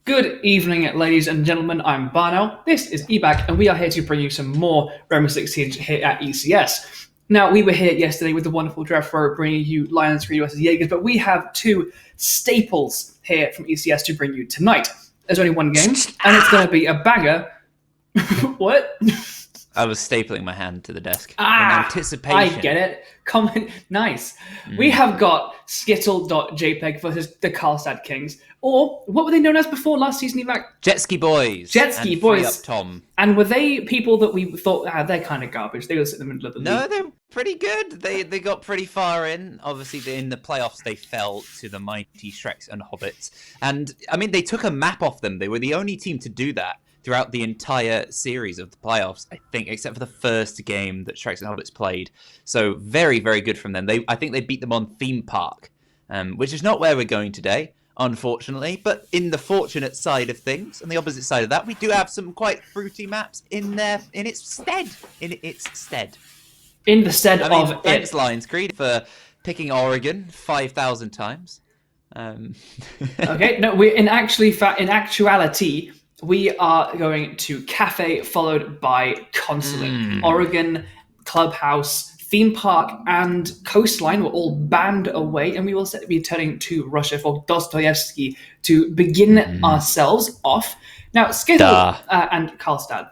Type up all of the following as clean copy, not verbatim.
Good evening, ladies and gentlemen. I'm Barnell. This is EBAC, and we are here to bring you some more Rainbow Six Siege here at ECS. Now, we were here yesterday with the wonderful Draft Row bringing you Lions 3 versus Jaegers, but we have two staples here from ECS to bring you tonight. There's only one game, and it's going to be a banger. What? I was stapling my hand to the desk in anticipation. I get it. Comment. Nice. We have got Skittle.jpg versus the Carlstad Kings. Or, what were they known as before last season, Evac? Jetski Boys. Jetski Boys. Free Up Tom. And were they people that we thought, they're kind of garbage. They were in the middle of the league. No, they're pretty good. They got pretty far in. Obviously, in the playoffs, they fell to the mighty Shreks and Hobbits. And, I mean, they took a map off them. They were the only team to do that throughout the entire series of the playoffs, I think, except for the first game that Shreks and Hobbits played. So very, very good from them. I think they beat them on Theme Park, which is not where we're going today, unfortunately. But in the fortunate side of things, and the opposite side of that, we do have some quite fruity maps in its stead. In the stead of thanks, Lions Creed, for picking Oregon 5,000 times. Okay, no, in actuality, we are going to Cafe, followed by Consulate. Oregon, Clubhouse, Theme Park, and Coastline were all banned away, and we will be turning to Russia for Dostoevsky to begin ourselves off. Now, Skittle and Carlstad,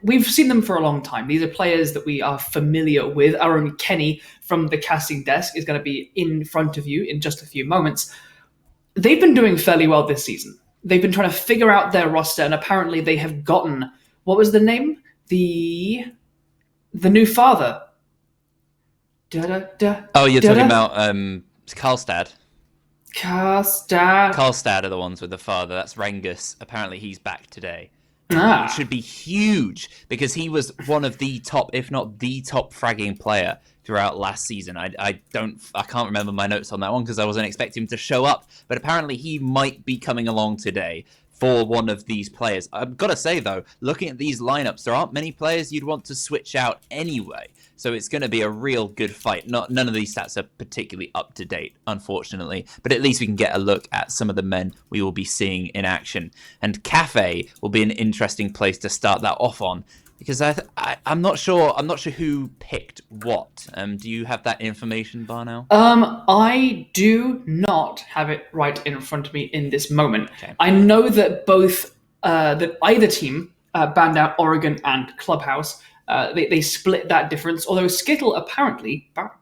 we've seen them for a long time. These are players that we are familiar with. Our own Kenny from the casting desk is going to be in front of you in just a few moments. They've been doing fairly well this season. They've been trying to figure out their roster, and apparently they have gotten, what was the name? The new father. Oh, you're talking about Carlstad. Carlstad are the ones with the father. That's Rengus. Apparently he's back today. Which should be huge, because he was one of the top, if not the top fragging player throughout last season. I can't remember my notes on that one because I wasn't expecting him to show up, but apparently he might be coming along today for one of these players. I've got to say, though, looking at these lineups, there aren't many players you'd want to switch out anyway, so it's going to be a real good fight. None of these stats are particularly up to date, unfortunately, but at least we can get a look at some of the men we will be seeing in action. And Cafe will be an interesting place to start that off on, because I'm not sure who picked what. Do you have that information, Barnell? I do not have it right in front of me in this moment. Okay. I know that that either team banned out Oregon and Clubhouse. They split that difference, although Skittle apparently, back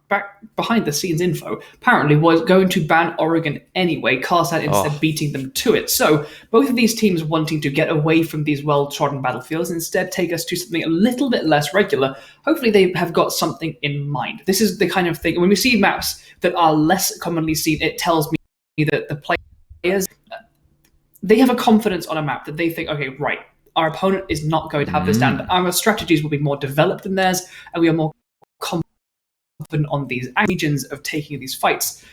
behind the scenes info, apparently was going to ban Oregon anyway, Carlstad instead beating them to it. So both of these teams wanting to get away from these well-trodden battlefields, instead take us to something a little bit less regular. Hopefully they have got something in mind. This is the kind of thing, when we see maps that are less commonly seen, it tells me that the players, they have a confidence on a map that they think, okay, right, our opponent is not going to have this down. Our strategies will be more developed than theirs, and we are more confident on these regions of taking these fights.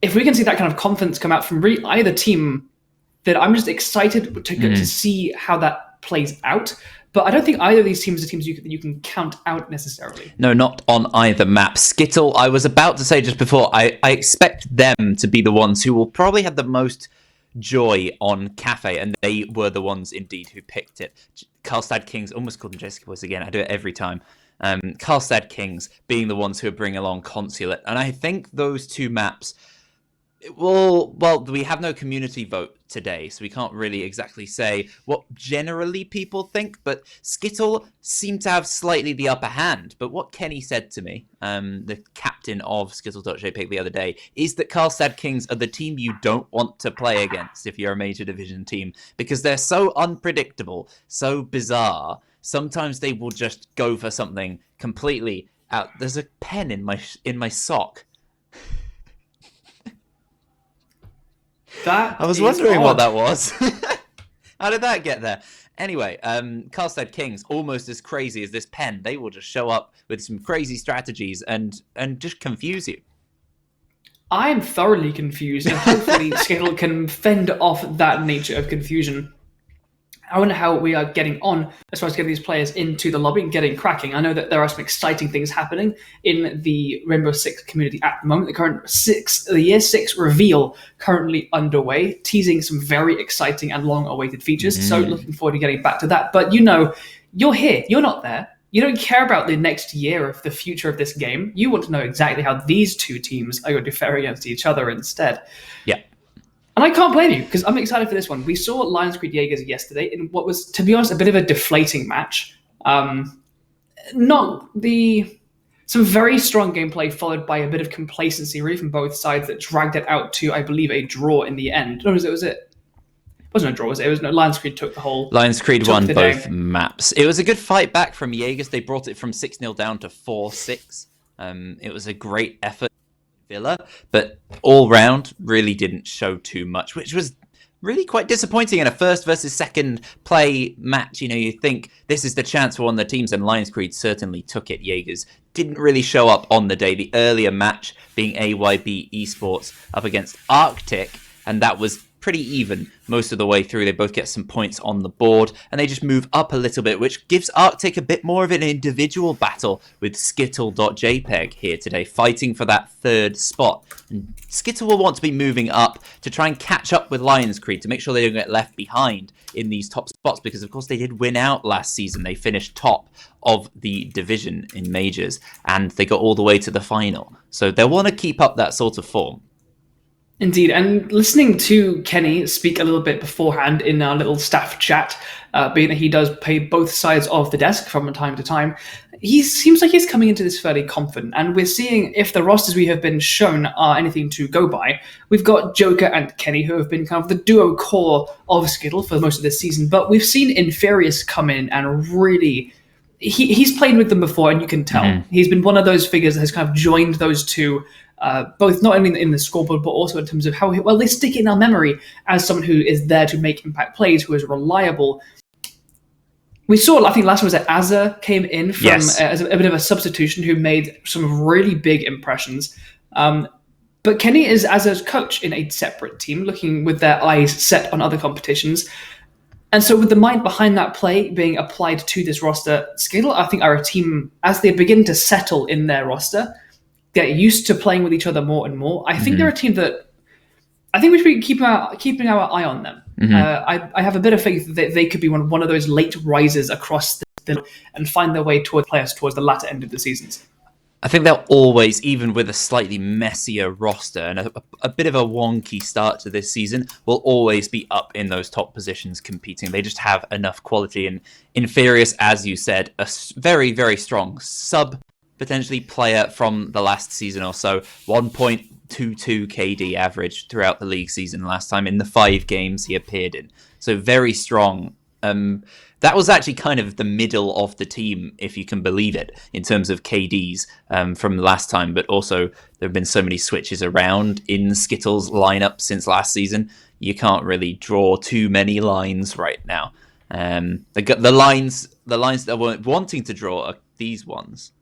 If we can see that kind of confidence come out from either team, then I'm just excited to see how that plays out. But I don't think either of these teams are teams you can count out necessarily. No, not on either map. Skittle, I was about to say just before, I expect them to be the ones who will probably have the most joy on Cafe, and they were the ones indeed who picked it. Carlstad Kings, almost called them Jessica Boys again, I do it every time. Carlstad Kings being the ones who bring along Consulate, and I think those two maps we have no community vote today, so we can't really exactly say what generally people think, but Skittle seemed to have slightly the upper hand. But what Kenny said to me, the captain of Skittle.jpg the other day, is that Carlstad Kings are the team you don't want to play against if you're a major division team, because they're so unpredictable, so bizarre. Sometimes they will just go for something completely out. There's a pen in my sock. I was wondering what that was. How did that get there? Anyway, Carlstad Kings, almost as crazy as this pen. They will just show up with some crazy strategies and just confuse you. I am thoroughly confused, and hopefully Skittle can fend off that nature of confusion. I wonder how we are getting on as far as getting these players into the lobby and getting cracking. I know that there are some exciting things happening in the Rainbow Six community at the moment. The year six reveal currently underway, teasing some very exciting and long-awaited features. So looking forward to getting back to that. But you're here. You're not there. You don't care about the next year of the future of this game. You want to know exactly how these two teams are going to fare against each other instead. Yeah. And I can't blame you, because I'm excited for this one. We saw Lions Creed Jaegers yesterday in what was, to be honest, a bit of a deflating match. Some very strong gameplay followed by a bit of complacency, really, from both sides that dragged it out to, I believe, a draw in the end. No, it wasn't a draw, was it? Lions Creed took the whole... Lions Creed won both maps. It was a good fight back from Jaegers. They brought it from 6-0 down to 4-6. It was a great effort. Villa, but all round really didn't show too much, which was really quite disappointing in a first versus second play match. You think this is the chance for one of the teams, and Lions Creed certainly took it. Jaegers didn't really show up on the day. The earlier match being AYB Esports up against Arctic, and that was pretty even most of the way through. They both get some points on the board, and they just move up a little bit, which gives Arctic a bit more of an individual battle with Skittle.jpg here today, fighting for that third spot. And Skittle will want to be moving up to try and catch up with Lions Creed to make sure they don't get left behind in these top spots, because of course they did win out last season. They finished top of the division in majors, and they got all the way to the final. So they'll want to keep up that sort of form. Indeed, and listening to Kenny speak a little bit beforehand in our little staff chat, being that he does play both sides of the desk from time to time, he seems like he's coming into this fairly confident. And we're seeing, if the rosters we have been shown are anything to go by, we've got Joker and Kenny, who have been kind of the duo core of Skittle for most of this season. But we've seen Inferius come in and really... He's played with them before, and you can tell. Mm-hmm. He's been one of those figures that has kind of joined those two, both not only in the scoreboard, but also in terms of how well they stick in our memory as someone who is there to make impact plays, who is reliable. We saw, I think last one was that Azza came in from as a bit of a substitution, who made some really big impressions. But Kenny is Azza's coach in a separate team, looking with their eyes set on other competitions. And so with the mind behind that play being applied to this roster, Skittle, I think, are a team, as they begin to settle in their roster, get used to playing with each other more and more. I think they're a team that I think we should be keeping our eye on them. Mm-hmm. I have a bit of faith that they could be one of those late risers across the and find their way towards the latter end of the seasons. I think they'll always, even with a slightly messier roster and a bit of a wonky start to this season, will always be up in those top positions competing. They just have enough quality. And Inferius, as you said, a very, very strong potentially player from the last season or so. 1.22 KD average throughout the league season last time in the 5 games he appeared in. So very strong. That was actually kind of the middle of the team, if you can believe it, in terms of KDs from last time. But also, there have been so many switches around in Skittle's lineup since last season. You can't really draw too many lines right now. The lines that weren't wanting to draw are these ones.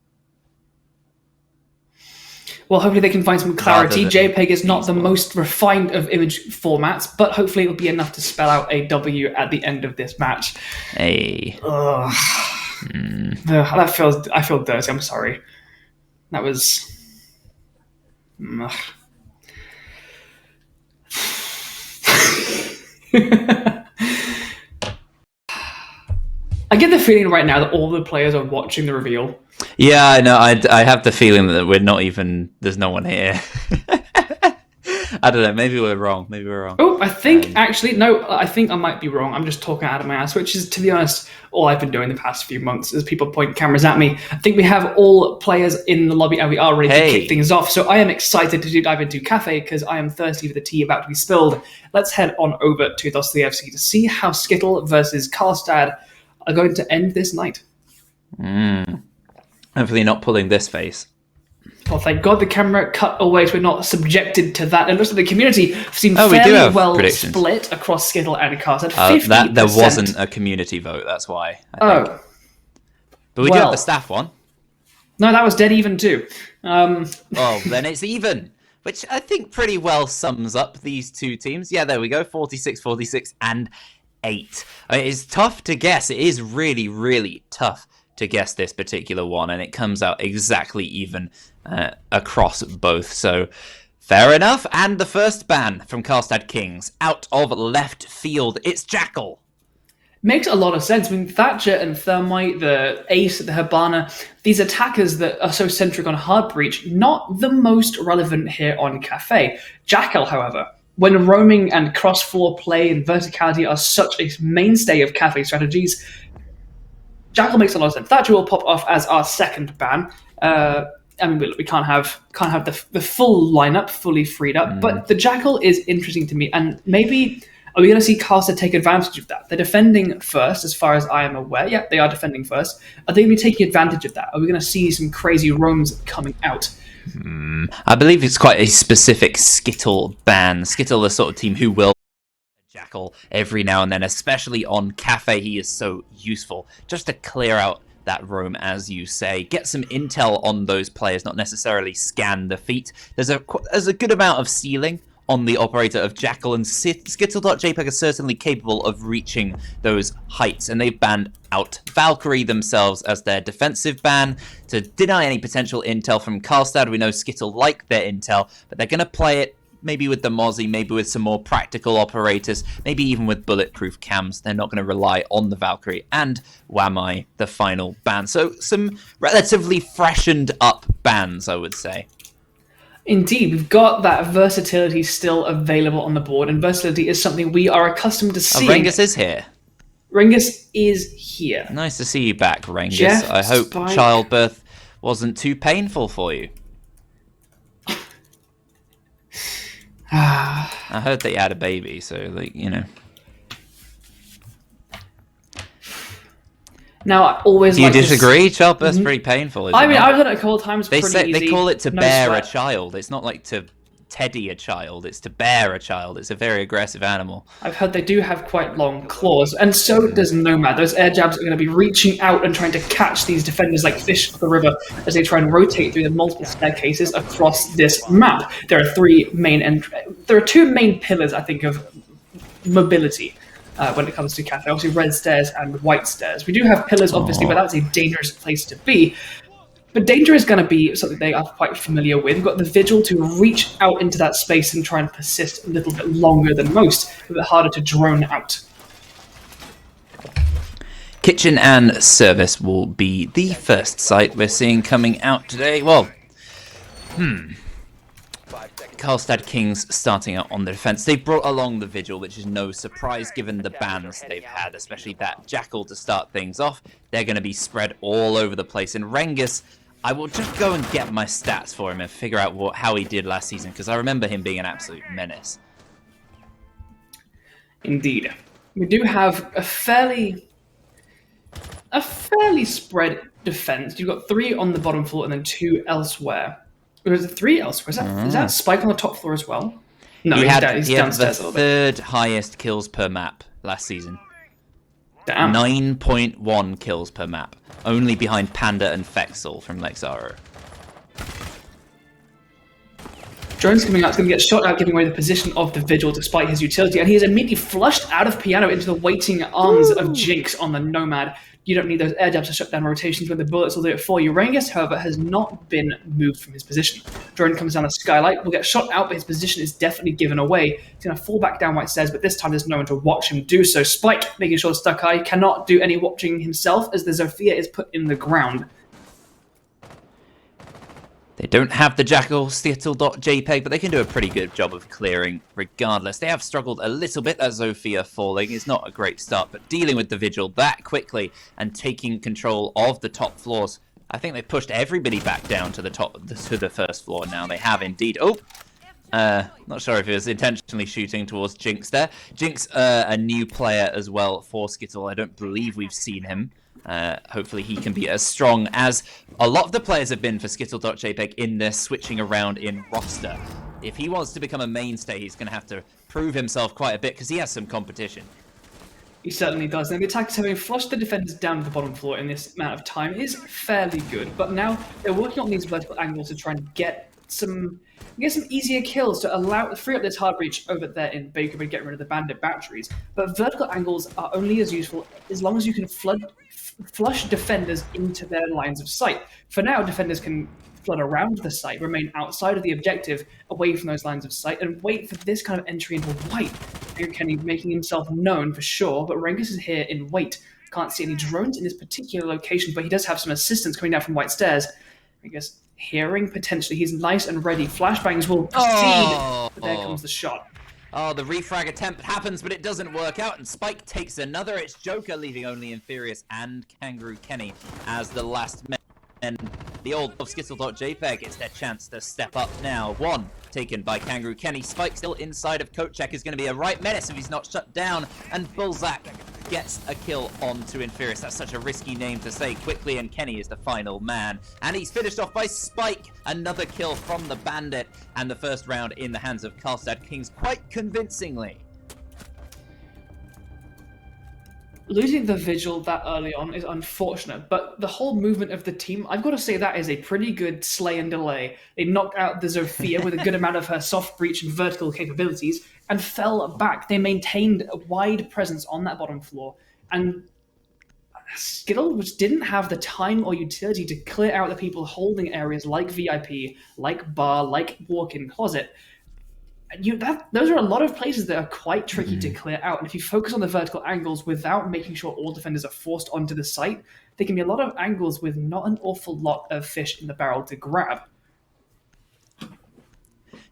Well, hopefully they can find some clarity. JPEG is not the most refined of image formats, but hopefully it'll be enough to spell out a W at the end of this match. Hey. I feel dirty. I'm sorry. That was... I get the feeling right now that all the players are watching the reveal. Yeah, I know. I have the feeling that we're not even... There's no one here. I don't know. Maybe we're wrong. Oh, I think I think I might be wrong. I'm just talking out of my ass, which is, to be honest, all I've been doing the past few months as people point cameras at me. I think we have all players in the lobby and we are ready to kick things off. So I am excited to dive into Cafe because I am thirsty for the tea about to be spilled. Let's head on over to Dostoyevsky to see how Skittle versus Carlstad are going to end this night. Hopefully not pulling this face. Well, thank God the camera cut away so we're not subjected to that. It looks like the community seems fairly well split across Skittle and Carlstad. There wasn't a community vote, that's why. I think. But we do have the staff one. No, that was dead even too. Then it's even, which I think pretty well sums up these two teams. Yeah, there we go, 46-46 and 8. It's tough to guess. It is really, really tough to guess this particular one, and it comes out exactly even across both. So fair enough. And the first ban from Carlstad Kings out of left field. It's Jackal. Makes a lot of sense. I mean, Thatcher and Thermite, the Ace, the Hibana, these attackers that are so centric on hard breach, not the most relevant here on Cafe. Jackal, however, when roaming and cross-floor play and verticality are such a mainstay of Cafe strategies, Jackal makes a lot of sense. Thatcher will pop off as our second ban. I mean, we can't have the full lineup fully freed up, but the Jackal is interesting to me, and maybe are we going to see Carlstad take advantage of that? They're defending first, as far as I am aware. Yeah, they are defending first. Are they going to be taking advantage of that? Are we going to see some crazy roams coming out? I believe it's quite a specific Skittle ban. Skittle, the sort of team who will Jackal every now and then, especially on Cafe. He is so useful just to clear out that roam, as you say. Get some intel on those players, not necessarily scan the feet. There's a good amount of ceiling on the operator of Jackal, and Skittle.jpg are certainly capable of reaching those heights, and they've banned out Valkyrie themselves as their defensive ban to deny any potential intel from Carlstad. We know Skittle like their intel, but they're going to play it maybe with the Mozzie, maybe with some more practical operators, maybe even with bulletproof cams. They're not going to rely on the Valkyrie and Wamai, the final ban. So some relatively freshened up bans, I would say. Indeed, we've got that versatility still available on the board, and versatility is something we are accustomed to seeing. Rengus is here. Rengus is here. Nice to see you back, Rengus. Jeff, I hope Spike. childbirth wasn't too painful for you. I heard that you had a baby, so, like, you know. Now, I always Do you disagree? Childbirth's pretty painful, isn't it? I mean, I've done it a couple of times. They call it to bear sweat. a child. It's not like to teddy a child. It's to bear a child. It's a very aggressive animal. I've heard they do have quite long claws, and so does Nomad. Those air jabs are going to be reaching out and trying to catch these defenders like fish off the river as they try and rotate through the multiple staircases across this map. There are two main pillars, I think, of mobility. When it comes to Cafe, obviously red stairs and white stairs. We do have pillars, obviously, but that's a dangerous place to be. But danger is going to be something they are quite familiar with. We've got the Vigil to reach out into that space and try and persist a little bit longer than most, a bit harder to drone out. Kitchen and service will be the first site we're seeing coming out today. Well, Carlstad Kings starting out on the defense. They brought along the Vigil, which is no surprise given the bans they've had, especially that Jackal to start things off. They're going to be spread all over the place. And Rengus, I will just go and get my stats for him and figure out how he did last season, because I remember him being an absolute menace. Indeed. We do have a fairly spread defense. You've got 3 on the bottom floor and then 2 elsewhere. Or is it 3 elsewhere? Is that Spike on the top floor as well? No, he's downstairs the third highest kills per map last season. Damn. 9.1 kills per map. Only behind Panda and Fexel from Lexaro. Drone's coming out, it's going to get shot out, giving away the position of the Vigil despite his utility, and he is immediately flushed out of piano into the waiting arms of Jinx on the Nomad. You don't need those air jabs to shut down rotations when the bullets will do it for you. Rengus, however, has not been moved from his position. Drone comes down the skylight, will get shot out, but his position is definitely given away. He's going to fall back down white stairs, but this time there's no one to watch him do so. Spike, making sure Stuck Eye cannot do any watching himself as the Zofia is put in the ground. They don't have the Jackal Skittle.jpg, but they can do a pretty good job of clearing regardless. They have struggled a little bit. That Zofia falling is not a great start, but dealing with the Vigil that quickly and taking control of the top floors. I think they pushed everybody back down to the first floor now. They have indeed. Oh, not sure if he was intentionally shooting towards Jinx there. Jinx, a new player as well for Skittle. I don't believe we've seen him. Hopefully he can be as strong as a lot of the players have been for Skittle.jpg in their switching around in roster. If he wants to become a mainstay, he's going to have to prove himself quite a bit because he has some competition. He certainly does. And the attackers having flushed the defenders down to the bottom floor in this amount of time is fairly good. But now they're working on these vertical angles to try and get some easier kills to free up this hard breach over there in Baker and get rid of the bandit batteries. But vertical angles are only as useful as long as you can flush defenders into their lines of sight. For now, defenders can flood around the site, remain outside of the objective, away from those lines of sight, and wait for this kind of entry into white. Kenny making himself known for sure, but Rengus is here in wait. Can't see any drones in this particular location, but he does have some assistance coming down from white stairs. I guess hearing potentially. He's nice and ready. Flashbangs will proceed, but there comes the shot. Oh, the refrag attempt happens, but it doesn't work out, and Spike takes another. It's Joker leaving only Infurious and Kangaroo Kenny as the last men. And the old of Skittle.jpg, it's their chance to step up now. One taken by Kangaroo Kenny. Spike still inside of Kochek is going to be a right menace if he's not shut down. And Bullsack gets a kill onto Infurious. That's such a risky name to say quickly, and Kenny is the final man. And he's finished off by Spike. Another kill from the Bandit, and the first round in the hands of Carlstad Kings quite convincingly. Losing the Vigil that early on is unfortunate, but the whole movement of the team, I've got to say that is a pretty good slay and delay. They knocked out the Zofia with a good amount of her soft breach and vertical capabilities and fell back. They maintained a wide presence on that bottom floor, and Skittle, which didn't have the time or utility to clear out the people holding areas like VIP, like bar, like walk-in closet, those are a lot of places that are quite tricky to clear out. And if you focus on the vertical angles without making sure all defenders are forced onto the site, there can be a lot of angles with not an awful lot of fish in the barrel to grab.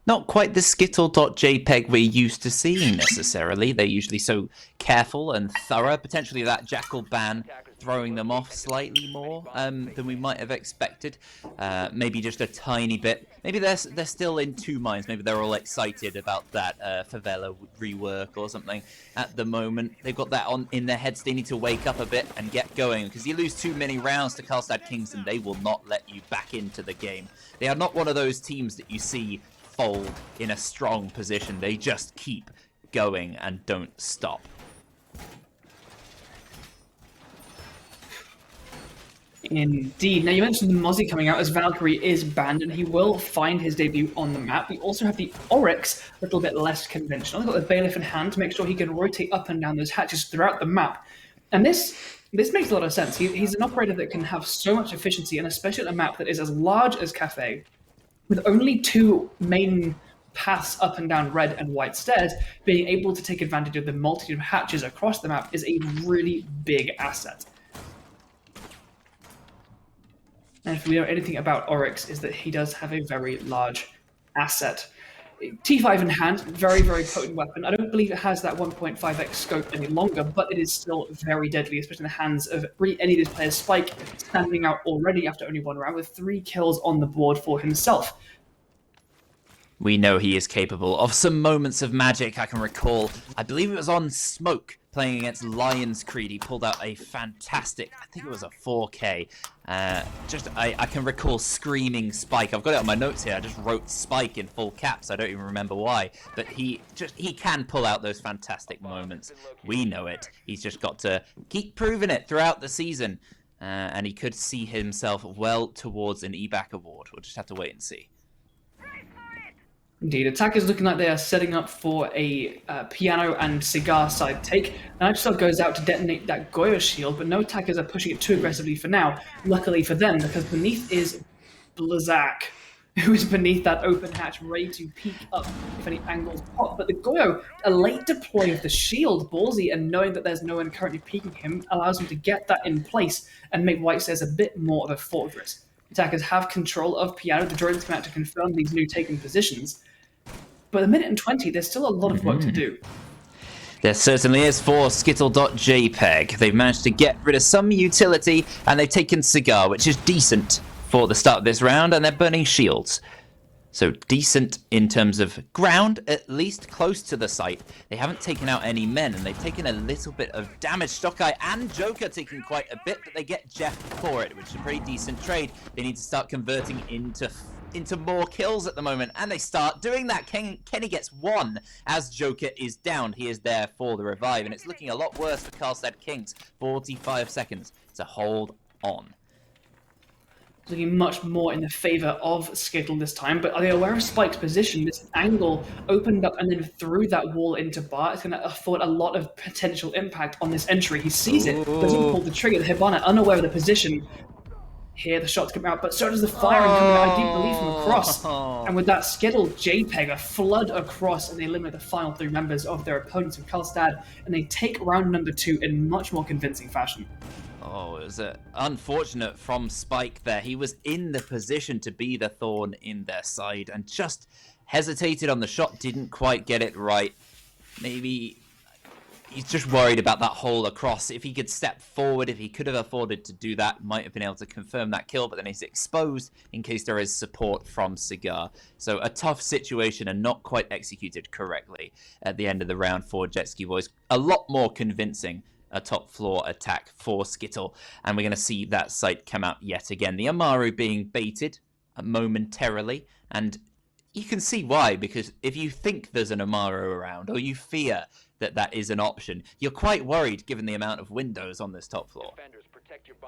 Not quite the Skittle.jpg we're used to seeing necessarily. They're usually so careful and thorough. Potentially that Jackal ban throwing them off slightly more than we might have expected. Maybe just a tiny bit. Maybe they're still in two minds. Maybe they're all excited about that Favela rework or something at the moment. They've got that in their heads. They need to wake up a bit and get going, because you lose too many rounds to Carlstad Kings and they will not let you back into the game. They are not one of those teams that you see fold in a strong position. They just keep going and don't stop. Indeed. Now, you mentioned the Mozzie coming out, as Valkyrie is banned, and he will find his debut on the map. We also have the Oryx, a little bit less conventional. He's got the Bailiff in hand to make sure he can rotate up and down those hatches throughout the map. And this makes a lot of sense. He's an operator that can have so much efficiency, and especially on a map that is as large as Cafe, with only two main paths up and down red and white stairs, being able to take advantage of the multitude of hatches across the map is a really big asset. And if we know anything about Oryx, is that he does have a very large asset. T5 in hand, very, very potent weapon. I don't believe it has that 1.5x scope any longer, but it is still very deadly, especially in the hands of really any of these players. Spike standing out already after only one round with 3 kills on the board for himself. We know he is capable of some moments of magic. I can recall, I believe it was on Smoke, playing against Lions Creed. He pulled out a fantastic, I think it was a 4K. I can recall screaming Spike. I've got it on my notes here. I just wrote Spike in full caps. I don't even remember why. But he can pull out those fantastic moments. We know it. He's just got to keep proving it throughout the season. And he could see himself well towards an EBAC award. We'll just have to wait and see. Indeed, attackers looking like they are setting up for a piano and cigar side take. Nightshot goes out to detonate that Goyo shield, but no attackers are pushing it too aggressively for now. Luckily for them, because beneath is Blazak, who is beneath that open hatch, ready to peek up if any angles pop. But the Goyo, a late deploy of the shield, ballsy, and knowing that there's no one currently peeking him, allows him to get that in place and make White Stairs a bit more of a fortress. Attackers have control of piano. The drones come out to confirm these new taken positions. But a minute and 20, there's still a lot of work to do. There certainly is for Skittle.jpg. They've managed to get rid of some utility, and they've taken Cigar, which is decent for the start of this round, and they're burning shields. So decent in terms of ground, at least close to the site. They haven't taken out any men, and they've taken a little bit of damage. Stockeye and Joker taking quite a bit, but they get Jeff for it, which is a pretty decent trade. They need to start converting into more kills at the moment, and they start doing that. Kenny gets 1 as Joker is down. He is there for the revive, and it's looking a lot worse for Carlstad Kings. 45 seconds to hold on. looking much more in the favor of Skittle this time, but are they aware of Spike's position? This angle opened up and then threw that wall into Bar. It's going to afford a lot of potential impact on this entry. He sees it, doesn't pull the trigger. The Hibana, unaware of the position. Here, the shots come out, but so does the firing coming out, I do believe, from across. And with that, Skittle, JPEG, a flood across, and they eliminate the final 3 members of their opponents from Carlstad, and they take round number 2 in much more convincing fashion. Oh, it was unfortunate from Spike there. He was in the position to be the thorn in their side and just hesitated on the shot, didn't quite get it right. Maybe he's just worried about that hole across. If he could step forward, if he could have afforded to do that, might have been able to confirm that kill, but then he's exposed in case there is support from Cigar. So a tough situation and not quite executed correctly at the end of the round for Jetski Boys. A lot more convincing a top floor attack for Skittle, and we're going to see that site come out yet again. The Amaru being baited momentarily, and you can see why, because if you think there's an Amaru around, or you fear that that is an option, you're quite worried given the amount of windows on this top floor.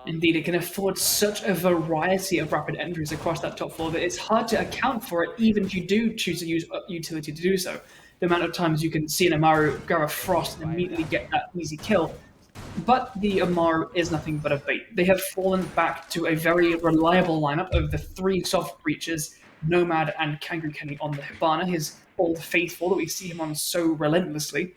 Indeed, it can afford such a variety of rapid entries across that top floor that it's hard to account for it, even if you do choose to use utility to do so. The amount of times you can see an Amaru grab a Frost and immediately get that easy kill. But the Amaru is nothing but a bait. They have fallen back to a very reliable lineup of the 3 soft breaches, Nomad and Kangaroo Kenny on the Hibana, his old faithful that we see him on so relentlessly.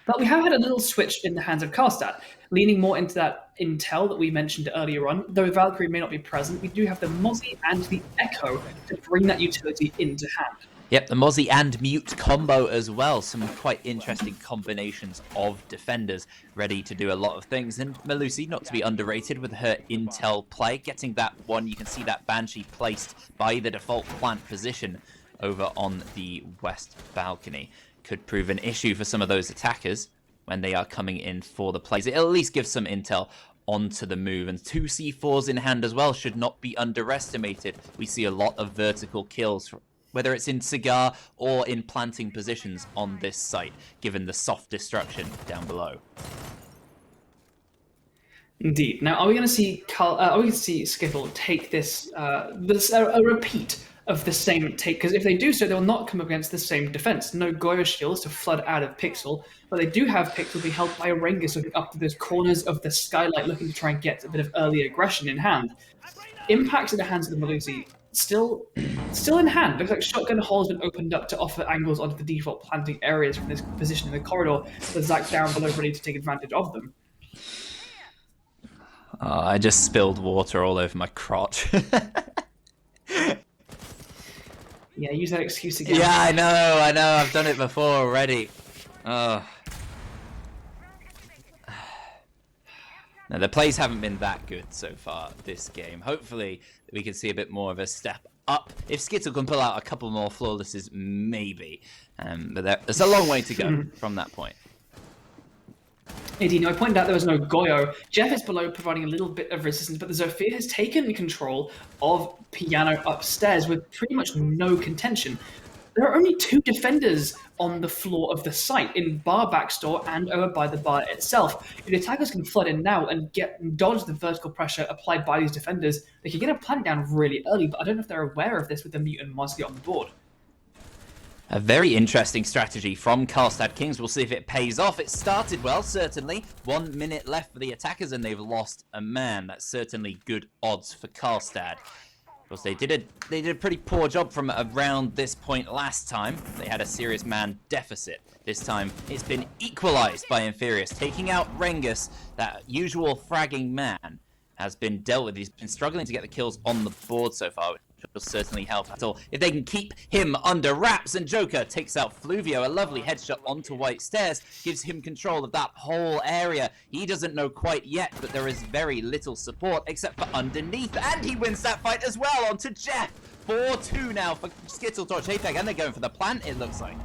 But we have had a little switch in the hands of Carlstad, leaning more into that intel that we mentioned earlier on. Though Valkyrie may not be present, we do have the Mozzie and the Echo to bring that utility into hand. Yep, the Mozzie and Mute combo as well. Some quite interesting combinations of defenders ready to do a lot of things. And Melusi, not to be underrated with her intel play, getting that one. You can see that Banshee placed by the default plant position over on the west balcony. Could prove an issue for some of those attackers when they are coming in for the plays. It'll at least give some intel onto the move, and 2 C4s in hand as well should not be underestimated. We see a lot of vertical kills, whether it's in Cigar or in planting positions on this site, given the soft destruction down below. Indeed. Now, are we going to see Skittle take this a repeat of the same take? Because if they do so, they will not come up against the same defense. No Goyo shields to flood out of Pixel, but they do have Pixel be held by a Rengus looking up to those corners of the skylight, looking to try and get a bit of early aggression in hand. Impacts in the hands of the Melusi still in hand. Looks like shotgun hole has been opened up to offer angles onto the default planting areas from this position in the corridor, with Zach down below ready to take advantage of them. I just spilled water all over my crotch. Yeah, use that excuse again. Yeah, I know. I've done it before already. Oh. Now, the plays haven't been that good so far this game. Hopefully, we can see a bit more of a step up. If Skittle can pull out a couple more flawlesses, maybe. But there's a long way to go from that point. Indeed, I pointed out there was no Goyo. Jeff is below, providing a little bit of resistance, but the Zofia has taken control of Piano upstairs with pretty much no contention. There are only 2 defenders on the floor of the site, in bar backstore and over by the bar itself. If the attackers can flood in now and dodge the vertical pressure applied by these defenders, they can get a plant down really early, but I don't know if they're aware of this with the Mutant Mozzie on the board. A very interesting strategy from Carlstad Kings. We'll see if it pays off. It started well, certainly. 1 minute left for the attackers, and they've lost a man. That's certainly good odds for Carlstad. Of course, they did a pretty poor job from around this point last time. They had a serious man deficit. This time, it's been equalized by Inferius, taking out Rengus, that usual fragging man. Has been dealt with. He's been struggling to get the kills on the board so far, which will certainly help at all. If they can keep him under wraps, and Joker takes out Fluvio, a lovely headshot onto White Stairs, gives him control of that whole area. He doesn't know quite yet, but there is very little support except for underneath, and he wins that fight as well onto Jeff. 4-2 now for Skittle Torch Apex, and they're going for the plant, it looks like.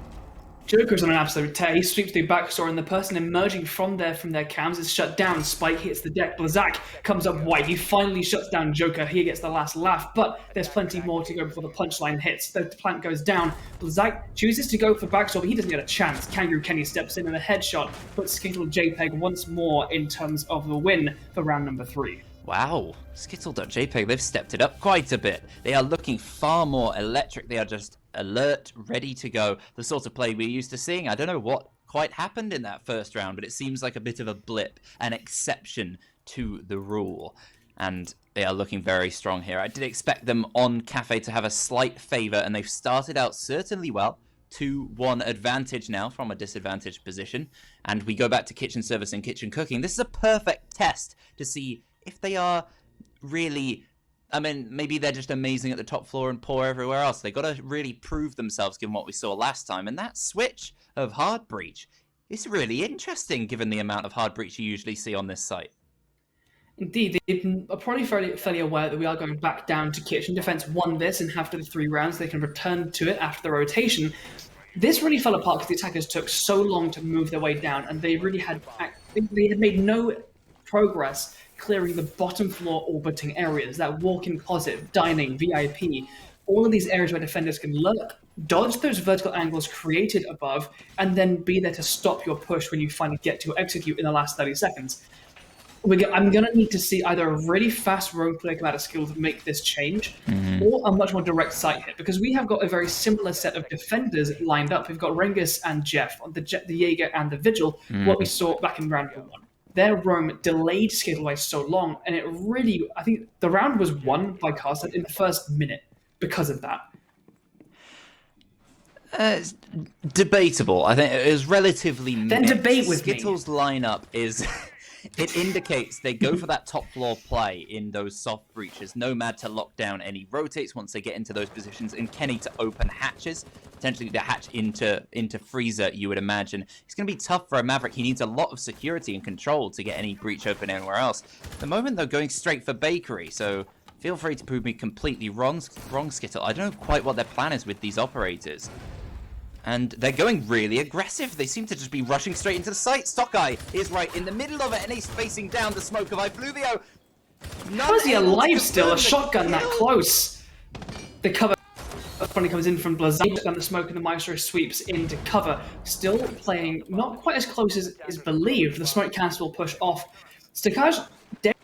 Joker's on an absolute tear. He sweeps through backstore, and the person emerging from their cams is shut down. Spike hits the deck. Blazak comes up white. He finally shuts down Joker. He gets the last laugh, but there's plenty more to go before the punchline hits. The plant goes down. Blazak chooses to go for backstore, but he doesn't get a chance. Kangaroo Kenny steps in, and a headshot puts Skittle JPEG once more in terms of the win for round number 3. Wow, Skittle.jpg, they've stepped it up quite a bit. They are looking far more electric. They are just alert, ready to go. The sort of play we're used to seeing. I don't know what quite happened in that first round, but it seems like a bit of a blip, an exception to the rule. And they are looking very strong here. I did expect them on Cafe to have a slight favor, and they've started out certainly well. 2-1 advantage now from a disadvantaged position. And we go back to kitchen service and kitchen cooking. This is a perfect test to see if they are really, I mean, maybe they're just amazing at the top floor and poor everywhere else. They got to really prove themselves given what we saw last time. And that switch of hard breach is really interesting given the amount of hard breach you usually see on this site. Indeed, they are probably fairly aware that we are going back down to kitchen. Defense won this, and after the 3 rounds, they can return to it after the rotation. This really fell apart because the attackers took so long to move their way down, and they had made no progress clearing the bottom floor orbiting areas, that walk-in closet, dining, VIP, all of these areas where defenders can lurk, dodge those vertical angles created above, and then be there to stop your push when you finally get to execute in the last 30 seconds. I'm going to need to see either a really fast roam play come out of Skittle to make this change, or a much more direct site hit, because we have got a very similar set of defenders lined up. We've got Rengus and Jeff, the Jaeger and the Vigil, what we saw back in round 1. Their roam delayed Skittle by so long, and it really, I think the round was won by Carlstad in the first minute because of that. It's debatable. I think it was relatively mixed. Then debate with Skittle's lineup is... It indicates they go for that top floor play in those soft breaches. Nomad to lock down any rotates once they get into those positions, and Kenny to open hatches, potentially to hatch into freezer, you would imagine. It's going to be tough for a Maverick. He needs a lot of security and control to get any breach open anywhere else. At the moment, they're going straight for bakery, so feel free to prove me completely wrong, Skittle. I don't know quite what their plan is with these operators. And they're going really aggressive. They seem to just be rushing straight into the site. Stockeye is right in the middle of it, and he's facing down the smoke of Ifluvio. How is he alive still? A shotgun that close. The cover finally comes in from Blazard, and the smoke and the Maestro sweeps into cover. Still playing not quite as close as is believed. The smoke cancel will push off. Stockage dead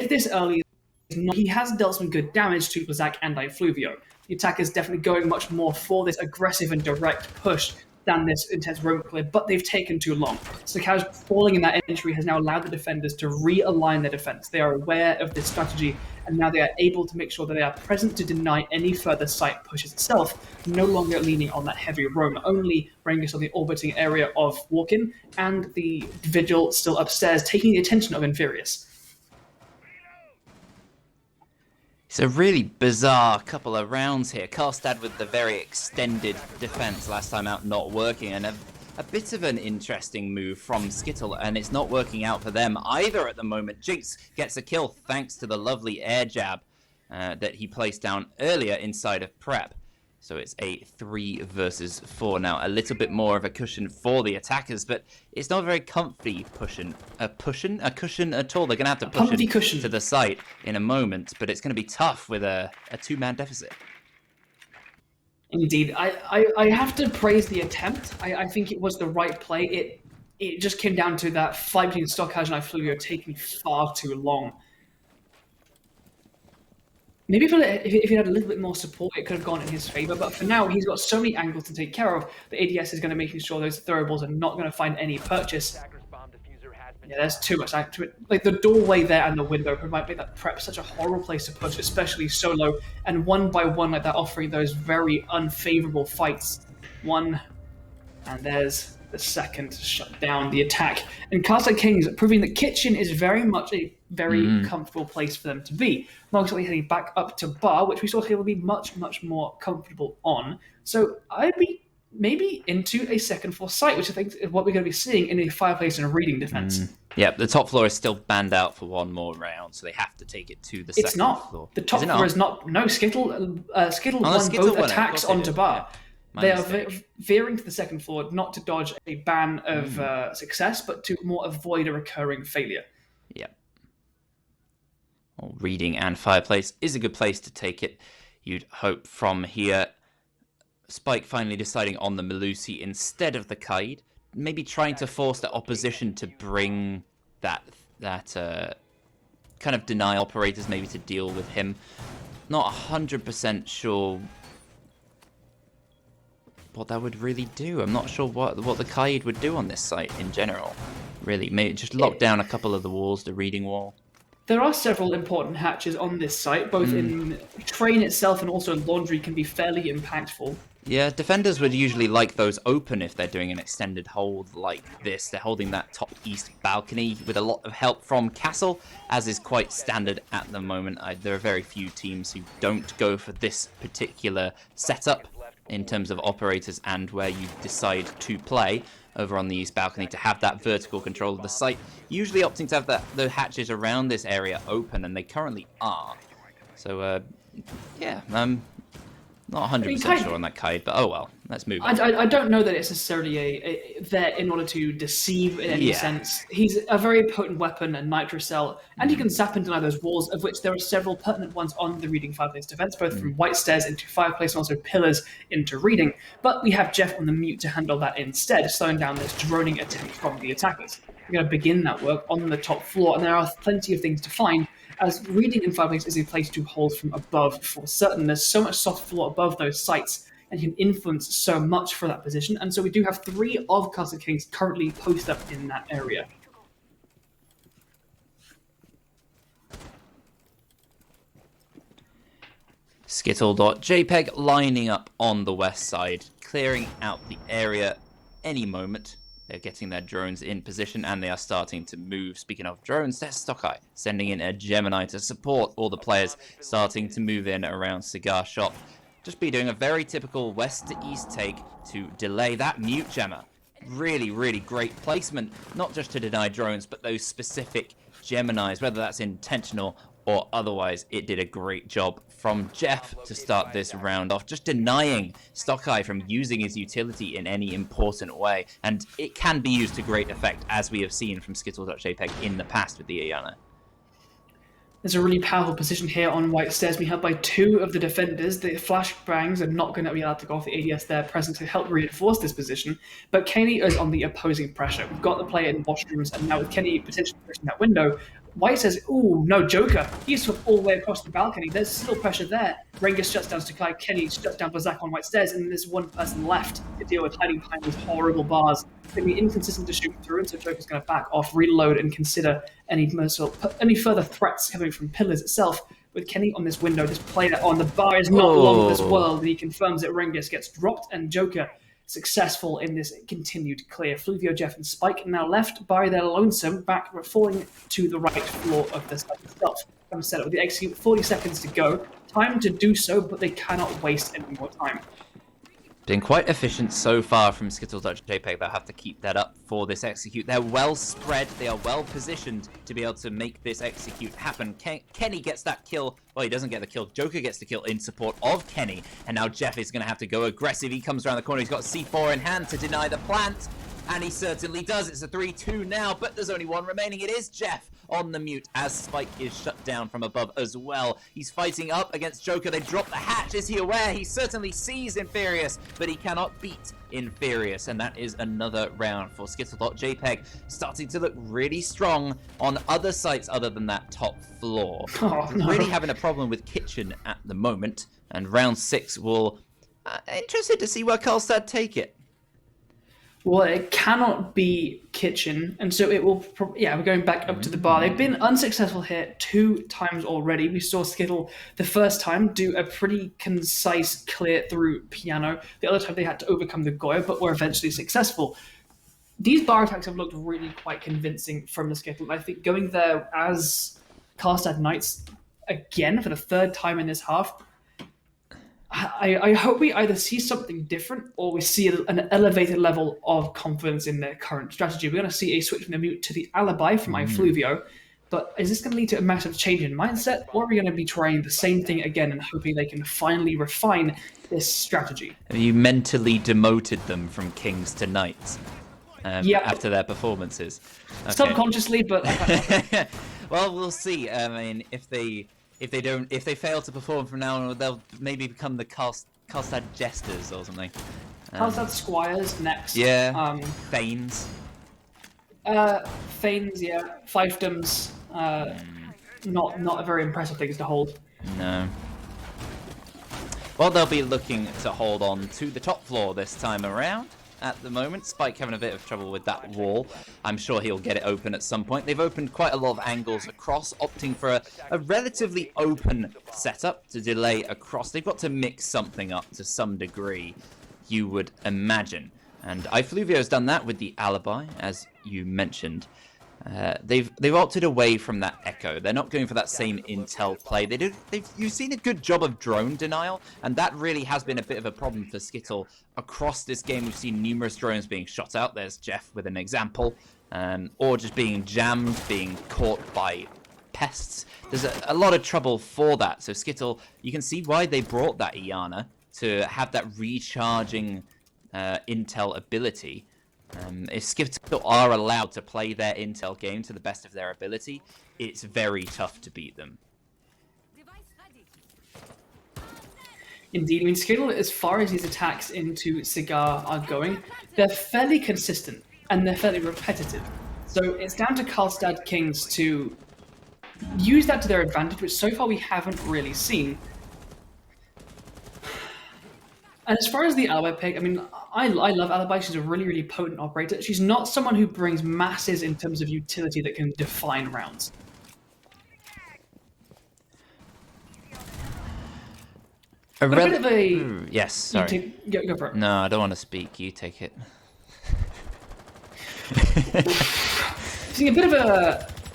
this early. He has dealt some good damage to Blazak and Ifluvio. The attack is definitely going much more for this aggressive and direct push than this intense roam clear, but they've taken too long. Stockage falling in that entry has now allowed the defenders to realign their defense. They are aware of this strategy, and now they are able to make sure that they are present to deny any further site pushes itself, no longer leaning on that heavy roam. Only Rengus on the orbiting area of Walk-In, and the Vigil still upstairs, taking the attention of Inferius. It's a really bizarre couple of rounds here. Carlstad with the very extended defense last time out not working, and a bit of an interesting move from Skittle, and it's not working out for them either at the moment. Jinx gets a kill thanks to the lovely air jab that he placed down earlier inside of Prep. So it's a 3 versus 4 now. A little bit more of a cushion for the attackers, but it's not a very comfy cushion at all. They're going to have to push to the site in a moment, but it's going to be tough with a 2-man deficit. Indeed. I have to praise the attempt. I think it was the right play. It just came down to that fight between Stockage and Ifluvio taking far too long. Maybe if he had a little bit more support, it could have gone in his favor. But for now, he's got so many angles to take care of. The ADS is going to make sure those throwables are not going to find any purchase. Yeah, there's too much. Like the doorway there and the window might make that Prep such a horrible place to push, especially solo. And one by one, like that, offering those very unfavorable fights. One, and there's the second to shut down the attack. And Carlstad Kings proving that kitchen is very much a very comfortable place for them to be. Mostly heading back up to bar, which we saw here will be much, much more comfortable on. So I'd be maybe into a second floor site, which I think is what we're going to be seeing in a fireplace and a reading defense. Yeah, the top floor is still banned out for one more round, so they have to take it to the second floor. The top floor is not. No, Skittle won both attacks onto bar. Yeah. They are veering to the second floor, not to dodge a ban of success, but to more avoid a recurring failure. Yeah. Well, reading and fireplace is a good place to take it, you'd hope from here. Spike finally deciding on the Melusi instead of the Kaid, maybe trying to force the opposition to bring that kind of deny operators maybe to deal with him. Not 100% sure what that would really do. I'm not sure what the Kaid would do on this site in general. Really, maybe just lock down a couple of the walls, the reading wall. There are several important hatches on this site, both in train itself and also laundry can be fairly impactful. Yeah, defenders would usually like those open if they're doing an extended hold like this. They're holding that top east balcony with a lot of help from Castle, as is quite standard at the moment. There are very few teams who don't go for this particular setup in terms of operators and where you decide to play over on the east balcony to have that vertical control of the site. Usually opting to have the hatches around this area open, and they currently are. So, yeah, not 100% sure on that Kaid, but oh well, let's move on. I don't know that it's necessarily there in order to deceive in any sense. He's a very potent weapon, a nitrocell, and he can zap and deny those walls, of which there are several pertinent ones on the reading fireplace defense, both from white stairs into fireplace and also pillars into reading. But we have Jeff on the mute to handle that instead, slowing down this droning attempt from the attackers. We're going to begin that work on the top floor, and there are plenty of things to find, as reading in fireplace is a place to hold from above for certain. There's so much soft floor above those sites, and you can influence so much for that position. And so we do have 3 of Carlstad Kings currently posted up in that area. Skittle.jpg lining up on the west side, clearing out the area any moment. They're getting their drones in position, and they are starting to move. Speaking of drones, there's Stockeye sending in a Gemini to support all the players starting to move in around Cigar Shop. Just be doing a very typical west to east take to delay that mute Gemma. Really, really great placement, not just to deny drones, but those specific Geminis, whether that's intentional or otherwise. It did a great job from Jeff to start this round off, just denying Stockeye from using his utility in any important way. And it can be used to great effect, as we have seen from Skittle.jpg in the past with the Ayana. There's a really powerful position here on white stairs. We have by 2 of the defenders. The flashbangs are not going to be allowed to go off the ADS there present to help reinforce this position. But Kenny is on the opposing pressure. We've got the player in washrooms, and now with Kenny potentially pushing that window, White says, ooh, no, Joker. He's swept all the way across the balcony. There's still pressure there. Rengus shuts down Sakai. Kenny shuts down Blazak on white stairs, and there's one person left to deal with hiding behind these horrible bars. It's going to be inconsistent to shoot through, and so Joker's going to back off, reload, and consider any further threats coming from Pillars itself. With Kenny on this window, just play that on. The bar is not long this world, and he confirms that Rengus gets dropped, and Joker successful in this continued clear. Fluvio, Jeff, and Spike now left by their lonesome, back falling to the right floor of the site itself. I'm set up with the execute, 40 seconds to go. Time to do so, but they cannot waste any more time. Been quite efficient so far from Skittle.jpg. They'll have to keep that up for this execute. They're well spread. They are well positioned to be able to make this execute happen. Kenny gets that kill. Well, he doesn't get the kill. Joker gets the kill in support of Kenny. And now Jeff is going to have to go aggressive. He comes around the corner. He's got C4 in hand to deny the plant. And he certainly does. It's a 3-2 now, but there's only one remaining. It is Jeff on the mute as Spike is shut down from above as well. He's fighting up against Joker. They drop the hatch. Is he aware? He certainly sees Inferius, but he cannot beat Inferius. And that is another round for Skittle.jpg, starting to look really strong on other sites other than that top floor. Oh, no. Really having a problem with Kitchen at the moment. And round 6 will... interested to see where Carlstad take it. Well, it cannot be Kitchen, and so it will... we're going back up to the bar. They've been unsuccessful here 2 times already. We saw Skittle the first time do a pretty concise clear through piano. The other time they had to overcome the Goya, but were eventually successful. These bar attacks have looked really quite convincing from the Skittle. I think going there as Carlstad Knights again for the 3rd time in this half, I hope we either see something different or we see an elevated level of confidence in their current strategy. We're going to see a switch from the mute to the alibi from iFluvio, but is this going to lead to a massive change in mindset, or are we going to be trying the same thing again and hoping they can finally refine this strategy? Have you mentally demoted them from kings to knights after their performances? Okay. Subconsciously, but... Well, we'll see. I mean, if they fail to perform from now on, they'll maybe become the Carlstad Jesters or something. Carlstad Squires next. Yeah. Thanes. Thanes, yeah. Fiefdoms. not a very impressive things to hold. No. Well, they'll be looking to hold on to the top floor this time around. At the moment, Spike having a bit of trouble with that wall. I'm sure he'll get it open at some point. They've opened quite a lot of angles across, opting for a relatively open setup to delay across. They've got to mix something up to some degree, you would imagine. And iFluvio's done that with the alibi, as you mentioned. They've opted away from that echo. They're not going for that same intel play. You've seen a good job of drone denial, and that really has been a bit of a problem for Skittle across this game. We've seen numerous drones being shot out. There's Jeff with an example, or just being jammed, being caught by pests. There's a lot of trouble for that. So Skittle, you can see why they brought that Iana to have that recharging intel ability. If Skittle are allowed to play their intel game to the best of their ability, it's very tough to beat them. Indeed, I mean, Skittle, as far as these attacks into Cigar are going, they're fairly consistent and they're fairly repetitive. So it's down to Carlstad Kings to use that to their advantage, which so far we haven't really seen. And as far as the Alibi pick, I mean, I love Alibi. She's a really, really potent operator. She's not someone who brings masses in terms of utility that can define rounds. A bit of a... Yes, sorry. Go for it. No, I don't want to speak. You take it. Seeing a bit of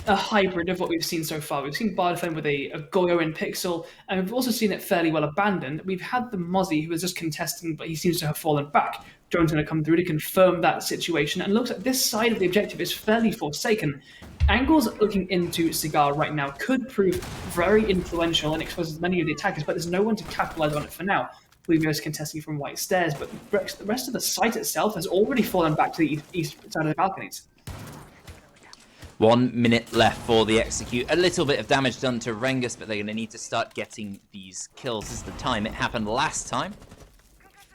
a hybrid of what we've seen so far. We've seen Bar defend with a Goyo in Pixel, and we've also seen it fairly well abandoned. We've had the Mozzie, who was just contesting, but he seems to have fallen back. Drone's going to come through to confirm that situation, and looks like this side of the objective is fairly forsaken. Angles looking into Cigar right now could prove very influential and expose many of the attackers, but there's no one to capitalize on it for now. Fluvio's contesting from White Stairs, but the rest of the site itself has already fallen back to the east side of the balconies. 1 minute left for the execute. A little bit of damage done to Rengus, but they're going to need to start getting these kills. This is the time it happened last time.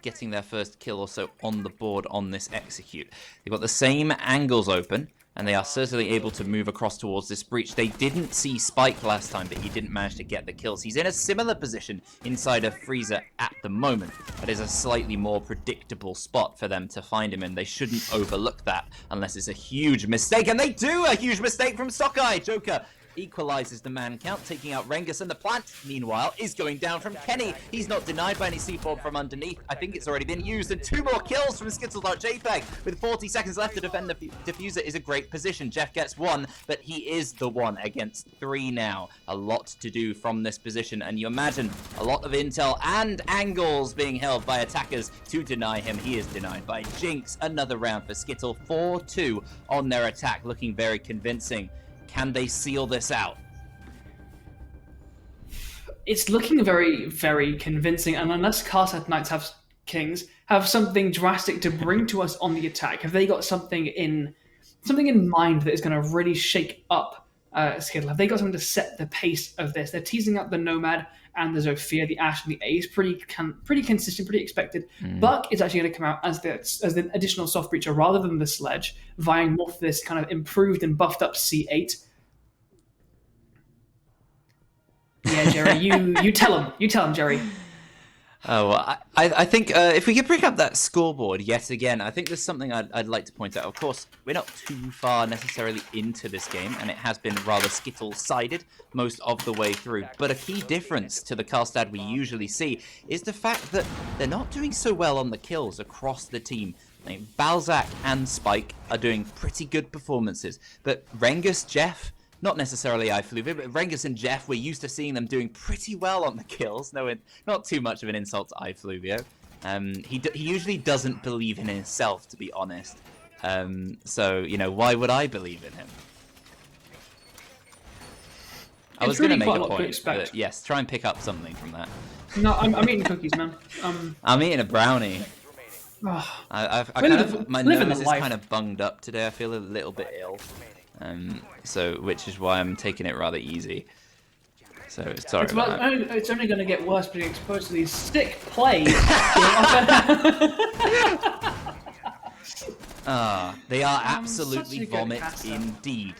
Getting their first kill also on the board on this execute. They've got the same angles open, and they are certainly able to move across towards this breach. They didn't see Spike last time, but he didn't manage to get the kills. He's in a similar position inside of Freezer at the moment, but is a slightly more predictable spot for them to find him in. They shouldn't overlook that unless it's a huge mistake, and they do! A huge mistake from Sockeye! Joker equalizes the man count, taking out Rengus, and the plant, meanwhile, is going down from Kenny. He's not denied by any C4 from underneath. I think it's already been used, and 2 more kills from Skittle.jpg. With 40 seconds left to defend the diffuser is a great position. Jeff gets 1, but he is the 1 against 3 now. A lot to do from this position, and you imagine a lot of intel and angles being held by attackers to deny him. He is denied by Jinx. Another round for Skittle. 4-2 on their attack, looking very convincing. Can they seal this out? It's looking very, very convincing, and unless Carlstad Knights Kings have something drastic to bring to us on the attack, have they got something in mind that is going to really shake up Skittle? Have they got something to set the pace of this? They're teasing up the Nomad and the Zofia, the Ashe and the Ace, pretty consistent, pretty expected. Buck is actually going to come out as the additional soft breacher rather than the Sledge, vying more for this kind of improved and buffed up C8. Yeah, Jerry, you tell him, Jerry. Oh, well, I think if we could bring up that scoreboard yet again, I think there's something I'd like to point out. Of course, we're not too far necessarily into this game, and it has been rather Skittle-sided most of the way through. But a key difference to the Carlstad we usually see is the fact that they're not doing so well on the kills across the team. I mean, Balzac and Spike are doing pretty good performances, but Rengus, Jeff, not necessarily iFluvio, but Rengus and Jeff, we're used to seeing them doing pretty well on the kills. No, not too much of an insult to iFluvio. He usually doesn't believe in himself, to be honest. So, you know, why would I believe in him? I was going to make a point, but yes, try and pick up something from that. No, I'm eating cookies, man. I'm eating a brownie. My nose is kind of bunged up today. I feel a little bit ill. Which is why I'm taking it rather easy. So sorry about that. It's only going to get worse being exposed to these sick plays. They are absolutely vomit indeed.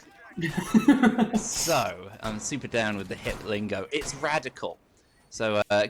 So, I'm super down with the hip lingo. It's radical. So, a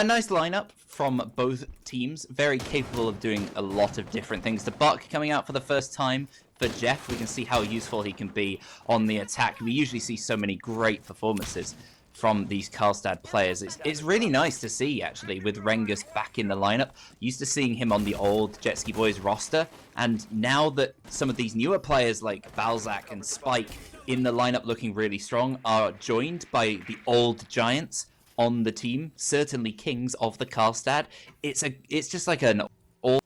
nice lineup from both teams. Very capable of doing a lot of different things. The Buck coming out for the first time for Jeff. We can see how useful he can be on the attack. We usually see so many great performances from these Carlstad players. It's really nice to see, actually, with Rengus back in the lineup. Used to seeing him on the old Jet Ski Boys roster, and now that some of these newer players like Balzac and Spike in the lineup looking really strong are joined by the old giants on the team, certainly kings of the Carlstad. It's just like an all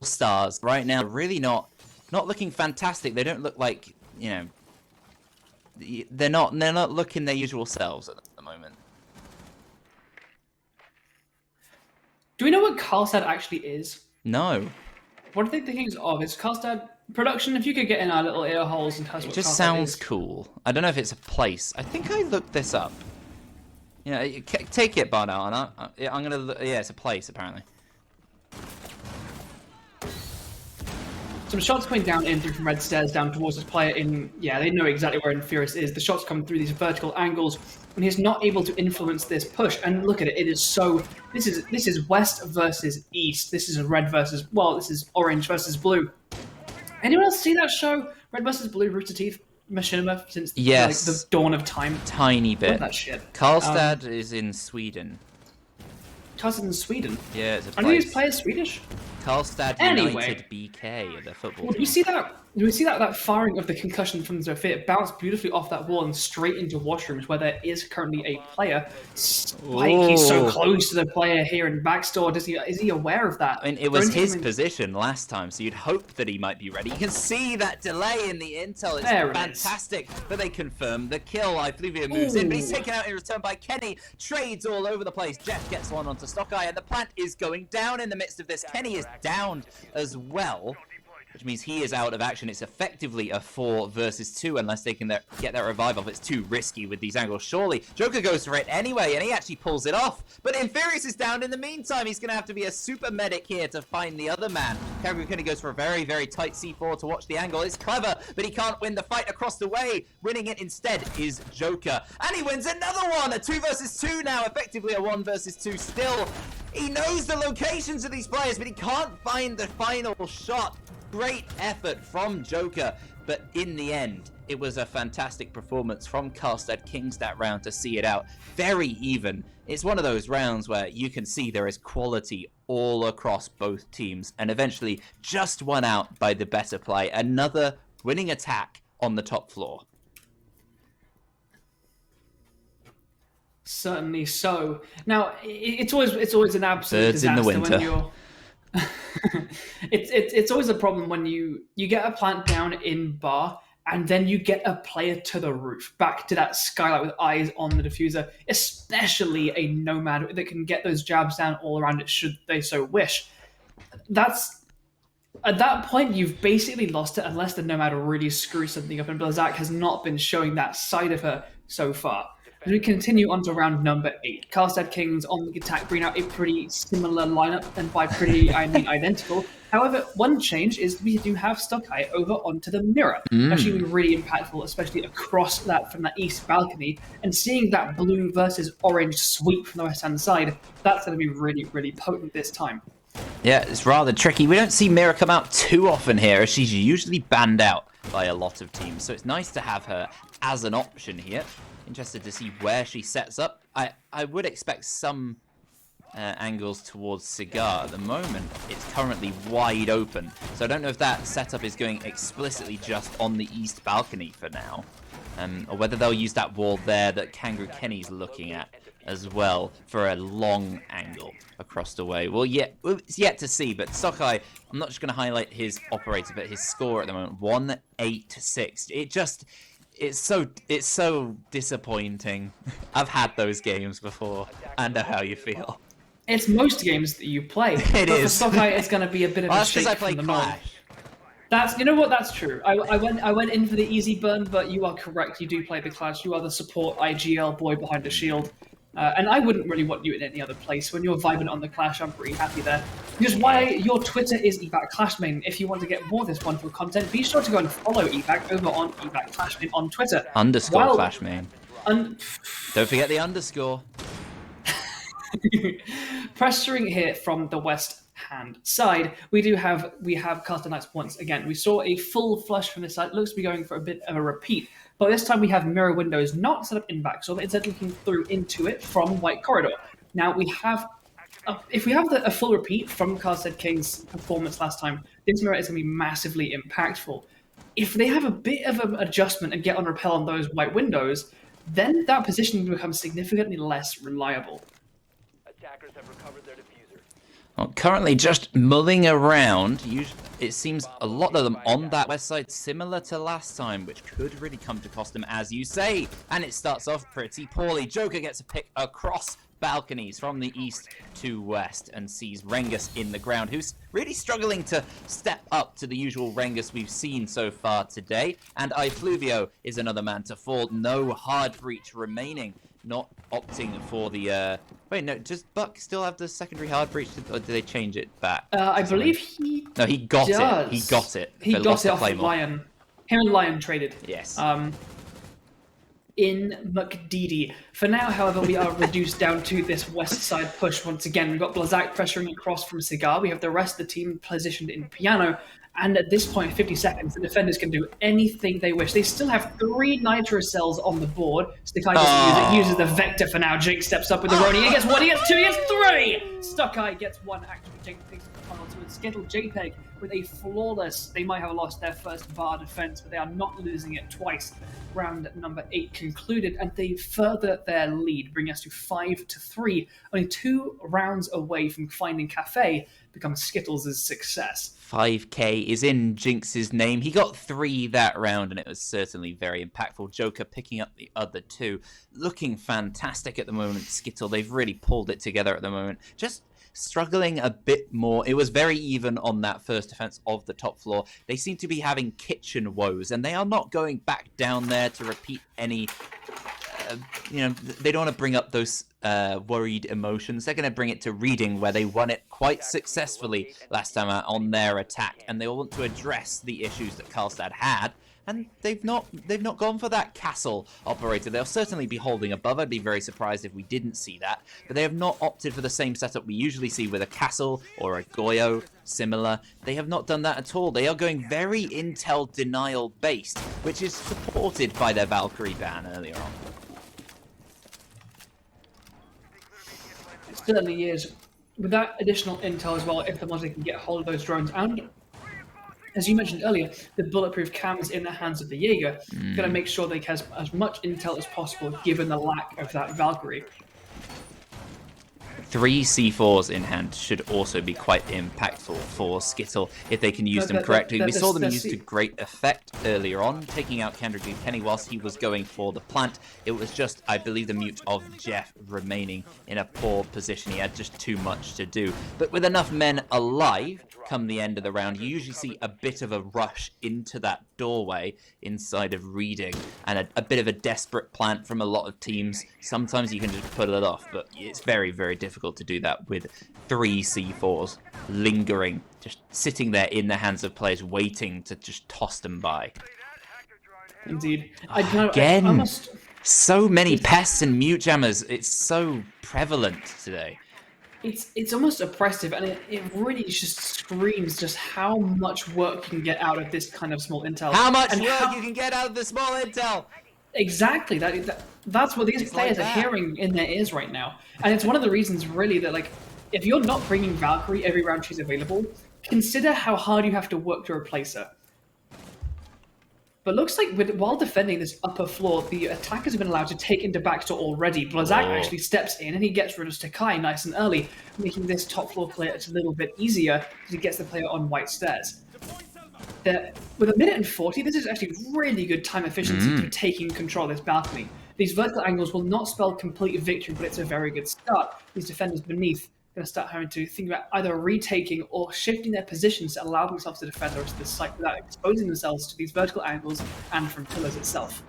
stars right now. Really not looking fantastic. They don't look like, you know, they're not looking their usual selves at the moment. Do we know what Carlstad actually is? No. What do you think the Kings of? Is Carlstad production? If you could get in our little ear holes and tell us what Carlstad is. It just sounds cool. I don't know if it's a place. I think I looked this up. Yeah, take it, Barnell. And I'm gonna. Yeah, it's a place apparently. Some shots coming down in through from red stairs down towards this player in. Yeah, they know exactly where Infurious is. The shots come through these vertical angles, and he's not able to influence this push. And look at it. It is so. This is west versus east. This is red versus. Well, this is orange versus blue. Anyone else see that show? Red versus blue, Rooster Teeth, Machinima, since like the dawn of time. Tiny bit. Love that shit. Karlstad is in Sweden. Karlstad in Sweden. Yeah, it's a place. Are these players Swedish? Karlstad United BK, the football team. Do we see that firing of the concussion from Zofia? It bounced beautifully off that wall and straight into washrooms where there is currently a player. Spike, he's so close to the player here in backstore. Is he aware of that? I mean, it was his position last time, so you'd hope that he might be ready. You can see that delay in the intel. It's fantastic. But they confirm the kill. Fluvia moves in, but he's taken out in return by Kenny. Trades all over the place. Jeff gets one onto Stockeye, and the plant is going down in the midst of this. Kenny is downed as well, which means he is out of action. It's effectively a 4 versus 2 unless they can get that revive off. It's too risky with these angles. Surely Joker goes for it anyway, and he actually pulls it off. But Infurious is down in the meantime. He's going to have to be a super medic here to find the other man. Kangaroo Kenny goes for a very, very tight C4 to watch the angle. It's clever, but he can't win the fight across the way. Winning it instead is Joker. And he wins another one! A 2 versus 2 now, effectively a 1 versus 2 still. He knows the locations of these players, but he can't find the final shot. Great effort from Joker, but in the end, it was a fantastic performance from Carlstad Kings that round to see it out. Very even. It's one of those rounds where you can see there is quality all across both teams, and eventually just won out by the better play. Another winning attack on the top floor. Certainly so. Now, it's always an absolute Birds in the winter. When you're... it's always a problem when you get a plant down in bar and then you get a player to the roof, back to that skylight with eyes on the diffuser, especially a nomad that can get those jabs down all around it should they so wish. That's at that point you've basically lost it unless the nomad really screws something up, and Blazak has not been showing that side of her so far. As we continue on to round number 8, Carlstad Kings on the attack bring out a pretty similar lineup, and by pretty I mean identical. However, one change is we do have Stockeye over onto the mirror. Actually really impactful, especially across that from that east balcony, and seeing that blue versus orange sweep from the west hand side, that's going to be really, really potent this time. Yeah, it's rather tricky. We don't see Mira come out too often here, as she's usually banned out by a lot of teams, so it's nice to have her as an option here. Interested to see where she sets up. I would expect some angles towards Cigar. At the moment, it's currently wide open. So I don't know if that setup is going explicitly just on the east balcony for now. Or whether they'll use that wall there that Kangaroo Kenny's looking at as well for a long angle across the way. Well, it's yet to see, but Stockeye, I'm not just going to highlight his operator, but his score at the moment, 1-8-6. It's so disappointing. I've had those games before. I know how you feel. It's most games that you play. It is. For Stockeye, it's going to be a bit of a shake from the norm. That's, you know what, that's true. I went in for the easy burn, but you are correct. You do play the Clash. You are the support IGL boy behind the shield. And I wouldn't really want you in any other place. When you're vibing on the Clash, I'm pretty happy there. Which is why your Twitter is evac Clashmain. If you want to get more of this wonderful content, be sure to go and follow evac over on evac Clashmain on Twitter. Underscore Clashmain. Don't forget the underscore. Pressuring here from the west hand side, we have Carlstad Knights once again. We saw a full flush from this side. It looks to be going for a bit of a repeat, but this time we have mirror windows not set up in back, so instead looking through into it from White Corridor. Now we have, if we have a full repeat from Carlstad King's performance last time, this mirror is going to be massively impactful. If they have a bit of an adjustment and get on repel on those white windows, then that position becomes significantly less reliable. Attackers have recovered their diffuser. Well, currently just mulling around. It seems a lot of them on that west side, similar to last time, which could really come to cost them, as you say. And it starts off pretty poorly. Joker gets a pick across balconies from the east to west and sees Rengus in the ground, who's really struggling to step up to the usual Rengus we've seen so far today. And iFluvio is another man to fall. No hard breach remaining. Not opting for the... Wait, no, does Buck still have the secondary hard breach, or do they change it back? I believe he No, he got does. it. He got it. He got it off of Lion. Him and Lion traded. Yes. In McDeedy. For now, however, we are reduced down to this west side push once again. We've got Blazak pressuring across from Cigar. We have the rest of the team positioned in Piano. And at this point, 50 seconds, the defenders can do anything they wish. They still have 3 Nitro cells on the board. Stukai doesn't use it, uses the Vector for now. Jake steps up with the Roni. He gets 1, he gets 2, he gets 3! Stukai gets 1. Actually, Jake takes the final 2. And Skittle JPEG with a flawless, they might have lost their first VAR defense, but they are not losing it twice. Round number 8 concluded, and they further their lead, bringing us to 5-3. Only 2 rounds away from finding Cafe becomes Skittles' success. 5k is in Jinx's name. He got 3 that round, and it was certainly very impactful. Joker picking up the other 2. Looking fantastic at the moment, Skittle. They've really pulled it together at the moment. Just struggling a bit more. It was very even on that first defense of the top floor. They seem to be having kitchen woes, and they are not going back down there to repeat any... they don't want to bring up those worried emotions. They're going to bring it to reading, where they won it quite successfully last time out on their attack, and they want to address the issues that Carlstad had. And they've not gone for that castle operator. They'll certainly be holding above. I'd be very surprised if we didn't see that. But they have not opted for the same setup we usually see with a castle or a Goyo similar. They have not done that at all. They are going very intel denial based, which is supported by their Valkyrie ban earlier on. It certainly is. With that additional intel as well, if the Monster can get hold of those drones, and as you mentioned earlier, the bulletproof cams in the hands of the Jaeger, going to make sure they have as much intel as possible, given the lack of that Valkyrie. 3 C4s in hand should also be quite impactful for Skittle if they can use them correctly. We saw them used to great effect earlier on, taking out Kendrick and Kenny whilst he was going for the plant. It was just, I believe, the mute of Jeff remaining in a poor position. He had just too much to do. But with enough men alive, come the end of the round, you usually see a bit of a rush into that doorway inside of reading, and a bit of a desperate plant from a lot of teams. Sometimes you can just put it off, but it's very, very difficult to do that with 3 C4s lingering, just sitting there in the hands of players waiting to just toss them by. Indeed. Again, so many pests and mute jammers. It's so prevalent today. It's almost oppressive, and it really just screams just how much work you can get out of this kind of small intel. How much work you can get out of the small intel! Exactly. That's what these players are hearing in their ears right now. And it's one of the reasons, really, that like, if you're not bringing Valkyrie every round she's available, consider how hard you have to work to replace her. But looks like while defending this upper floor, the attackers have been allowed to take into backstore already. Blazak actually steps in and he gets rid of Takai nice and early, making this top floor clear a little bit easier because he gets the player on white stairs. With 1:40, this is actually really good time efficiency for taking control of this balcony. These vertical angles will not spell complete victory, but it's a very good start. These defenders beneath are going to start having to think about either retaking or shifting their positions to allow themselves to defend the rest of the site without exposing themselves to these vertical angles and from pillars itself.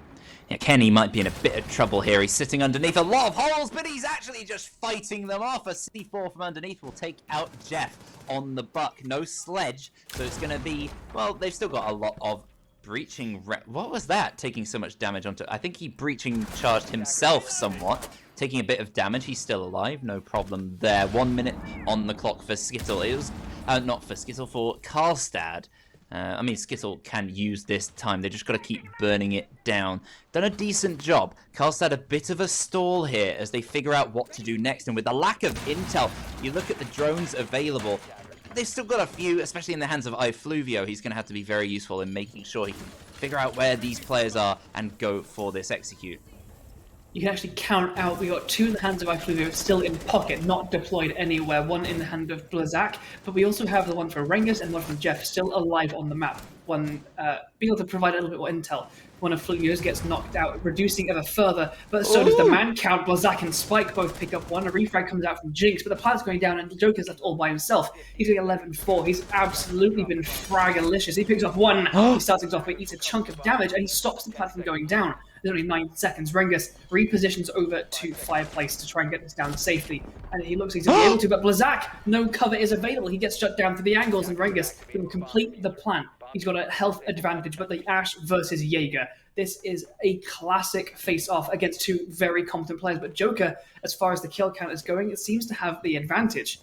Yeah, Kenny might be in a bit of trouble here. He's sitting underneath a lot of holes, but he's actually just fighting them off. A C4 from underneath will take out Jeff on the buck. No sledge, so it's going to be... Well, they've still got a lot of breaching... What was that? Taking so much damage onto... I think he breaching charged himself somewhat. Taking a bit of damage. He's still alive. No problem there. 1 minute on the clock for Skittle. It was... not for Skittle, for Carlstad. I mean, Skittle can use this time. They just got to keep burning it down. Done a decent job. Carlstad a bit of a stall here as they figure out what to do next. And with the lack of intel, you look at the drones available. They've still got a few, especially in the hands of iFluvio. He's going to have to be very useful in making sure he can figure out where these players are and go for this execute. You can actually count out, we got 2 in the hands of iFluvio still in pocket, not deployed anywhere, 1 in the hand of Blazak, but we also have the one for Rengus and one from Jeff still alive on the map. One being able to provide a little bit more intel. One of Fluvio's gets knocked out, reducing ever further, but so does the man count. Blazak and Spike both pick up 1. A refrag comes out from Jinx, but the pilot's going down and Joker's left all by himself. He's doing 11-4. He's absolutely been fragalicious. He picks up 1, he starts things off, but eats a chunk of damage, and he stops the pilot from going down. There's only 9 seconds. Rengus repositions over to Fireplace to try and get this down safely. And he looks like he's going to be able to, but Blazak, no cover is available. He gets shut down through the angles, and Rengus can complete the plan. He's got a health advantage, but the Ashe versus Jaeger. This is a classic face-off against 2 very competent players. But Joker, as far as the kill count is going, it seems to have the advantage.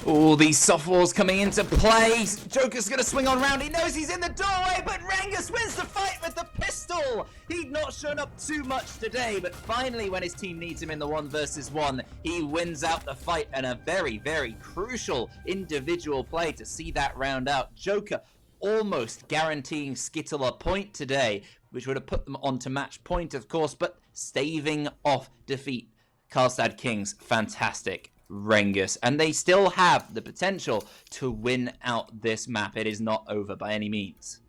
Oh, these soft walls coming into play. Joker's going to swing on round. He knows he's in the doorway, but Rengus wins the fight with the pistol. He'd not shown up too much today, but finally when his team needs him in the 1 versus 1, he wins out the fight, and a very, very crucial individual play to see that round out. Joker almost guaranteeing Skittle a point today, which would have put them on to match point, of course, but staving off defeat. Carlstad Kings, fantastic. Rengus, and they still have the potential to win out this map. It is not over by any means.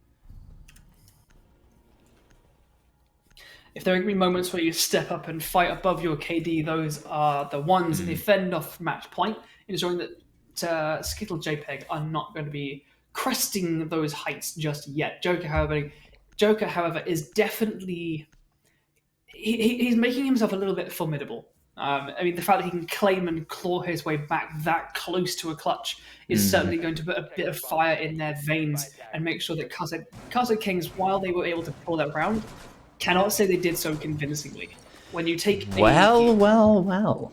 If there are going to be moments where you step up and fight above your KD, those are the ones that they fend off match point, ensuring that Skittle JPEG are not going to be cresting those heights just yet. Joker, however, is definitely... He's making himself a little bit formidable. I mean, the fact that he can claim and claw his way back that close to a clutch is certainly going to put a bit of fire in their veins and make sure that Carlstad Kings, while they were able to pull that round, cannot say they did so convincingly. When you take well.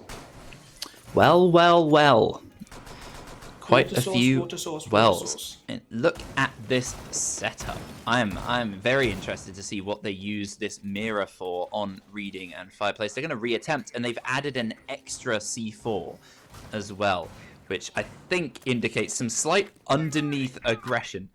Quite a few wells. And look at this setup. I'm very interested to see what they use this mirror for on Reading and Fireplace. They're going to reattempt, and they've added an extra C4 as well, which I think indicates some slight underneath aggression.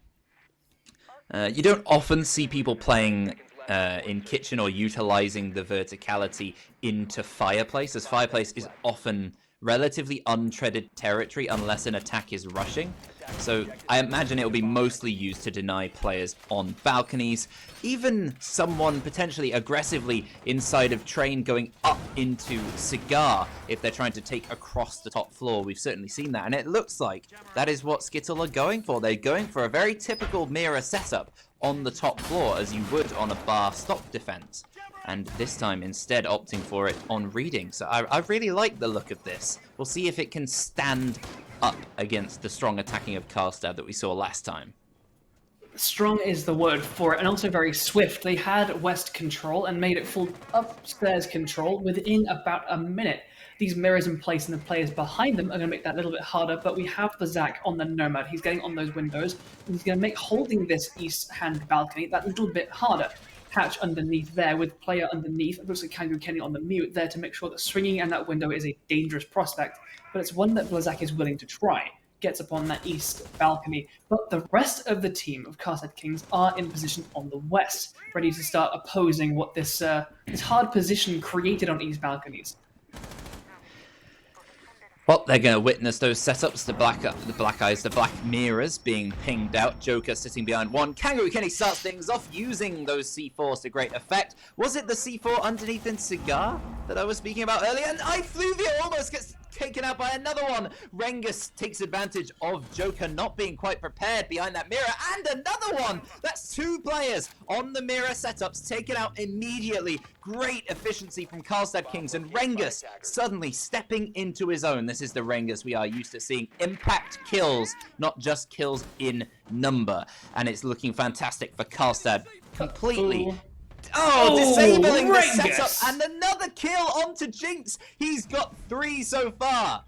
You don't often see people playing in Kitchen or utilizing the verticality into Fireplace, as Fireplace is often relatively untreaded territory unless an attack is rushing. So I imagine it will be mostly used to deny players on balconies. Even someone potentially aggressively inside of Train going up into Cigar if they're trying to take across the top floor. We've certainly seen that, and it looks like that is what Skittle are going for. They're going for a very typical mirror setup on the top floor, as you would on a bar stop defense. And this time instead opting for it on Reading. So I really like the look of this. We'll see if it can stand up against the strong attacking of Carlstad that we saw last time. Strong is the word for it, and also very swift. They had west control and made it full upstairs control within about a minute. These mirrors in place and the players behind them are going to make that a little bit harder, but we have the Zach on the Nomad. He's getting on those windows, and he's going to make holding this east hand balcony that little bit harder. Hatch underneath there with player underneath. It looks like Kangaroo Kenny on the mute there to make sure that swinging and that window is a dangerous prospect, but it's one that Blazak is willing to try. Gets up on that east balcony, but the rest of the team of Carlstad Kings are in position on the west, ready to start opposing what this hard position created on east balconies. Well, they're going to witness those setups, the black eyes, the black mirrors being pinged out. Joker sitting behind one. Kangaroo Kenny starts things off using those C4s to great effect. Was it the C4 underneath in Cigar that I was speaking about earlier? And iFluvio almost gets taken out by another one. Rengus takes advantage of Joker not being quite prepared behind that mirror, and another one. That's 2 players on the mirror setups taken out immediately. Great efficiency from Carlstad Kings, and Rengus suddenly stepping into his own. This is the Rengus we are used to seeing. Impact kills, not just kills in number, and it's looking fantastic for Carlstad. Completely. Disabling the setup, and another kill onto Jinx. He's got 3 so far.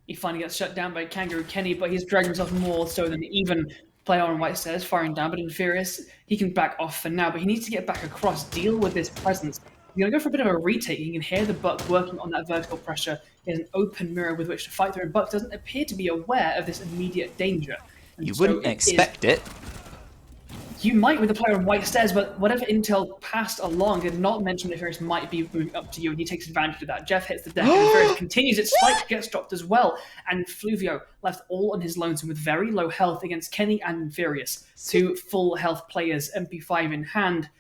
He finally gets shut down by Kangaroo Kenny, but he's dragged himself more so than even player on White Stairs, firing down. But in Furious, he can back off for now, but he needs to get back across, deal with this presence. He's going to go for a bit of a retake. You can hear the Buck working on that vertical pressure. He has an open mirror with which to fight through, and Buck doesn't appear to be aware of this immediate danger. And you wouldn't expect it. You might with the player on White Stairs, but whatever intel passed along did not mention that Furious might be moving up to you, and he takes advantage of that. Jeff hits the deck, and Furious continues. Its spike gets dropped as well, and Fluvio left all on his lonesome with very low health against Kenny and Furious. 2 full health players, MP5 in hand.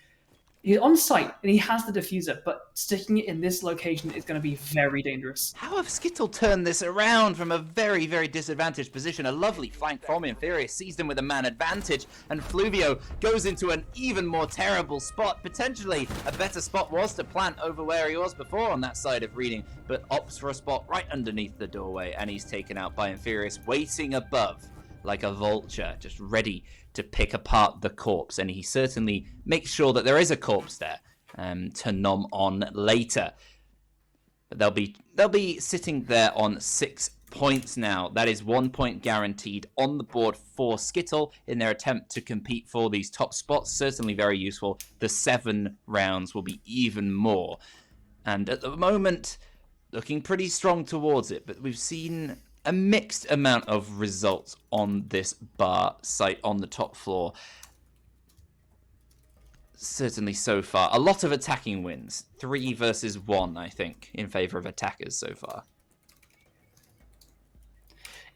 He's on site, and he has the diffuser, but sticking it in this location is going to be very dangerous. How have Skittle turned this around from a very, very disadvantaged position? A lovely flank from him. Furious sees him with a man advantage, and Fluvio goes into an even more terrible spot. Potentially a better spot was to plant over where he was before on that side of reading, but opts for a spot right underneath the doorway, and he's taken out by Furious, waiting above like a vulture, just ready to pick apart the corpse. And he certainly makes sure that there is a corpse there to nom on later. But they'll be sitting there on 6 points now. That is 1 point guaranteed on the board for Skittle in their attempt to compete for these top spots. Certainly very useful. The 7 rounds will be even more. And at the moment, looking pretty strong towards it. But we've seen a mixed amount of results on this bar site on the top floor. Certainly so far. A lot of attacking wins. 3 versus 1, I think, in favor of attackers so far.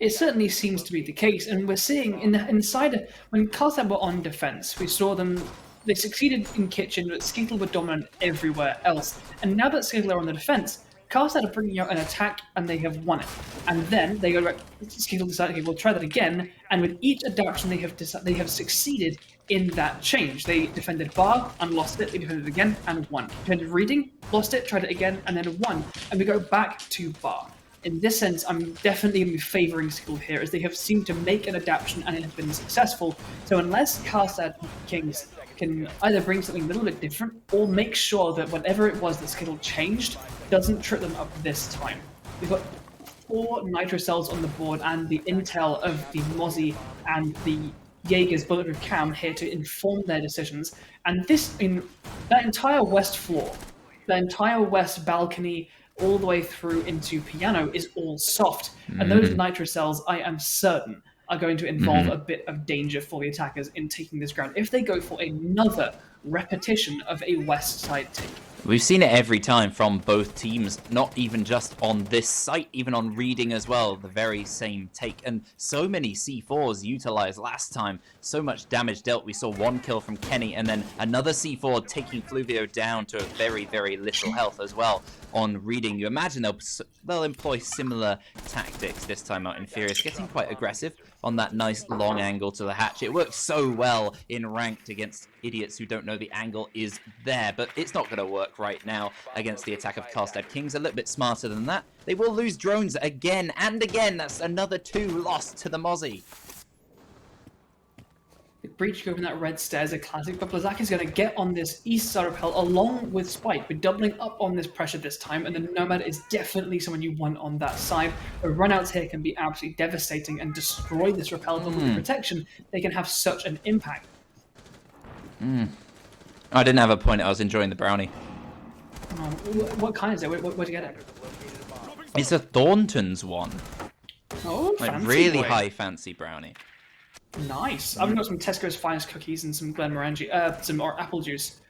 It certainly seems to be the case, and we're seeing inside when Carlstad were on defense, we saw them. They succeeded in kitchen, but Skittle were dominant everywhere else. And now that Skittle are on the defense, Carlstad are bringing out an attack, and they have won it. And then they go back. Skittle decided, okay, we'll try that again. And with each adaptation, they have succeeded in that change. They defended bar and lost it. They defended it again and won. Defended reading, lost it, tried it again, and then won. And we go back to bar. In this sense, I'm definitely going to be favouring Skittle here, as they have seemed to make an adaptation and it has been successful. So unless Carlstad Kings can either bring something a little bit different or make sure that whatever it was that Skittle changed doesn't trip them up this time. We've got 4 nitro cells on the board and the intel of the Mozzie and the Jaeger's bulletproof cam here to inform their decisions. And this, in that entire west floor, the entire west balcony, all the way through into piano is all soft. And those nitro cells, I am certain, are going to involve a bit of danger for the attackers in taking this ground if they go for another repetition of a west side take. We've seen it every time from both teams, not even just on this site, even on reading as well, the very same take. And so many C4s utilized last time, so much damage dealt. We saw 1 kill from Kenny, and then another C4 taking Fluvio down to a very, very little health as well on reading. You imagine they'll employ similar tactics this time out in Furious, getting quite aggressive on that nice long angle to the hatch. It works so well in ranked against idiots who don't know the angle is there, but it's not going to work right now against the attack of Carlstad Kings. A little bit smarter than that. They will lose drones again and again. That's another 2 lost to the Mozzie. The breach going that red stairs are classic, but Blazak is going to get on this east side rappel along with Spike. We're doubling up on this pressure this time, and the Nomad is definitely someone you want on that side. The runouts here can be absolutely devastating and destroy this rappel, but with the protection, they can have such an impact. I didn't have a point. I was enjoying the brownie. What kind is it? Where'd you get it? It's a Thornton's one. Oh, like fancy really boy. high fancy brownie. Nice. I've got some Tesco's finest cookies and some Glenmorangie, some apple juice.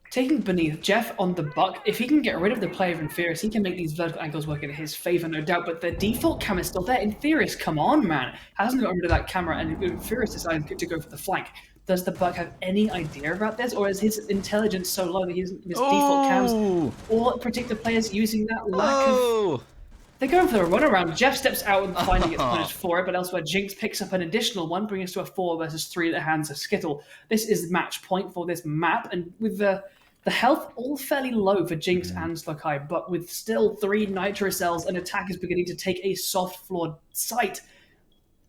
Taking beneath Jeff on the Buck, if he can get rid of the player of Inferius, he can make these vertical angles work in his favor, no doubt. But the default cam is still there. Inferius, come on, man. Hasn't got rid of that camera, and Inferius decided to go for the flank. Does the Buck have any idea about this, or is his intelligence so low that he doesn't his default cams or predict the players using that lack of... They're going for the runaround. Jeff steps out and finally gets punished for it, but elsewhere Jinx picks up an additional one, bringing us to a 4 versus 3 at the hands of Skittle. This is match point for this map, and with the health all fairly low for Jinx and Slokai, but with still 3 Nitro cells, and attack is beginning to take a soft floored site.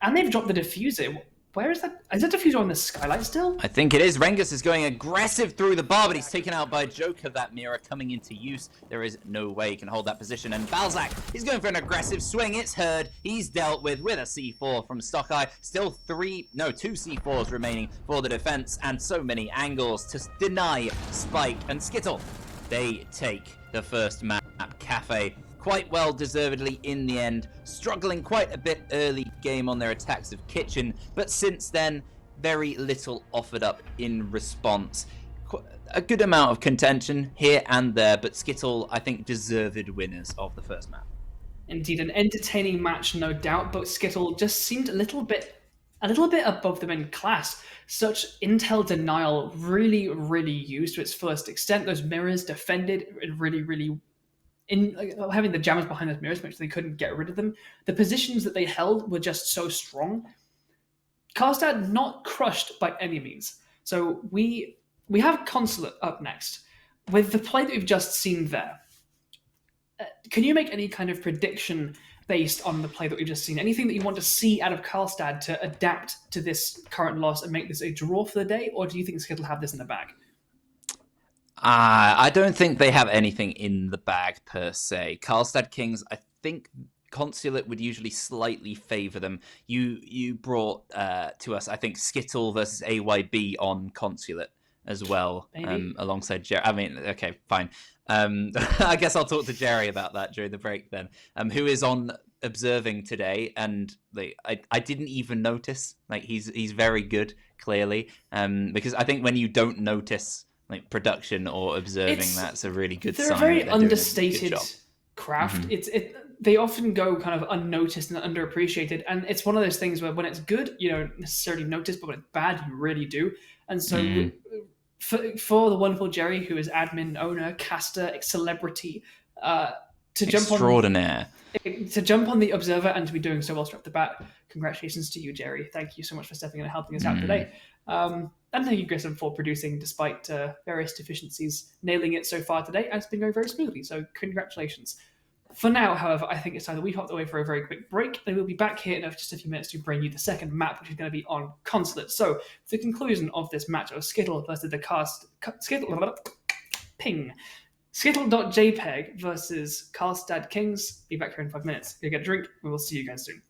And they've dropped the diffuser. Where is that? Is that diffuser on the skylight still? I think it is. Rengus is going aggressive through the bar, but he's taken out by Joker. That mirror coming into use. There is no way he can hold that position. And Balzac is going for an aggressive swing. It's heard. He's dealt with a C4 from Stockeye. Still 2 C4s remaining for the defense, and so many angles to deny Spike and Skittle. They take the first map. Cafe quite well deservedly in the end, struggling quite a bit early game on their attacks of Kitchen, but since then very little offered up in response. A good amount of contention here and there, but Skittle, I think, deserved winners of the first map. Indeed, an entertaining match, no doubt, but Skittle just seemed a little bit above them in class. Such intel denial really, really used to its fullest extent. Those mirrors defended really in having the jammers behind those mirrors, make sure they couldn't get rid of them. The positions that they held were just so strong. Carlstad not crushed by any means. So we have Consulate up next. With the play that we've just seen there, can you make any kind of prediction based on the play that we've just seen? Anything that you want to see out of Carlstad to adapt to this current loss and make this a draw for the day, or do you think Skittle have this in the bag? I don't think they have anything in the bag per se. Carlstad Kings, I think Consulate would usually slightly favour them. You brought to us, I think, Skittle versus AYB on Consulate as well, alongside Jerry. I mean, okay, fine. I guess I'll talk to Jerry about that during the break then, who is on observing today, and I didn't even notice. Like, he's very good, clearly, because I think when you don't notice production or observing, that's a really good sign. They're a very understated craft. They often go kind of unnoticed and underappreciated, and it's one of those things where when it's good, you don't necessarily notice, but when it's bad, you really do. And so for the wonderful Jerry, who is admin, owner, caster, celebrity, to jump on the Observer and to be doing so well straight off the bat, congratulations to you, Jerry. Thank you so much for stepping in and helping us out today. And thank you, Grissom, for producing despite various deficiencies, nailing it so far today, and it's been going very smoothly, so congratulations. For now, however, I think it's time that we hop away for a very quick break, and we'll be back here in just a few minutes to bring you the second map, which is going to be on Consulate. So, the conclusion of this match of Skittle versus the Skittle.jpg versus Carlstad Kings. Be back here in 5 minutes. Go get a drink, and we'll see you guys soon.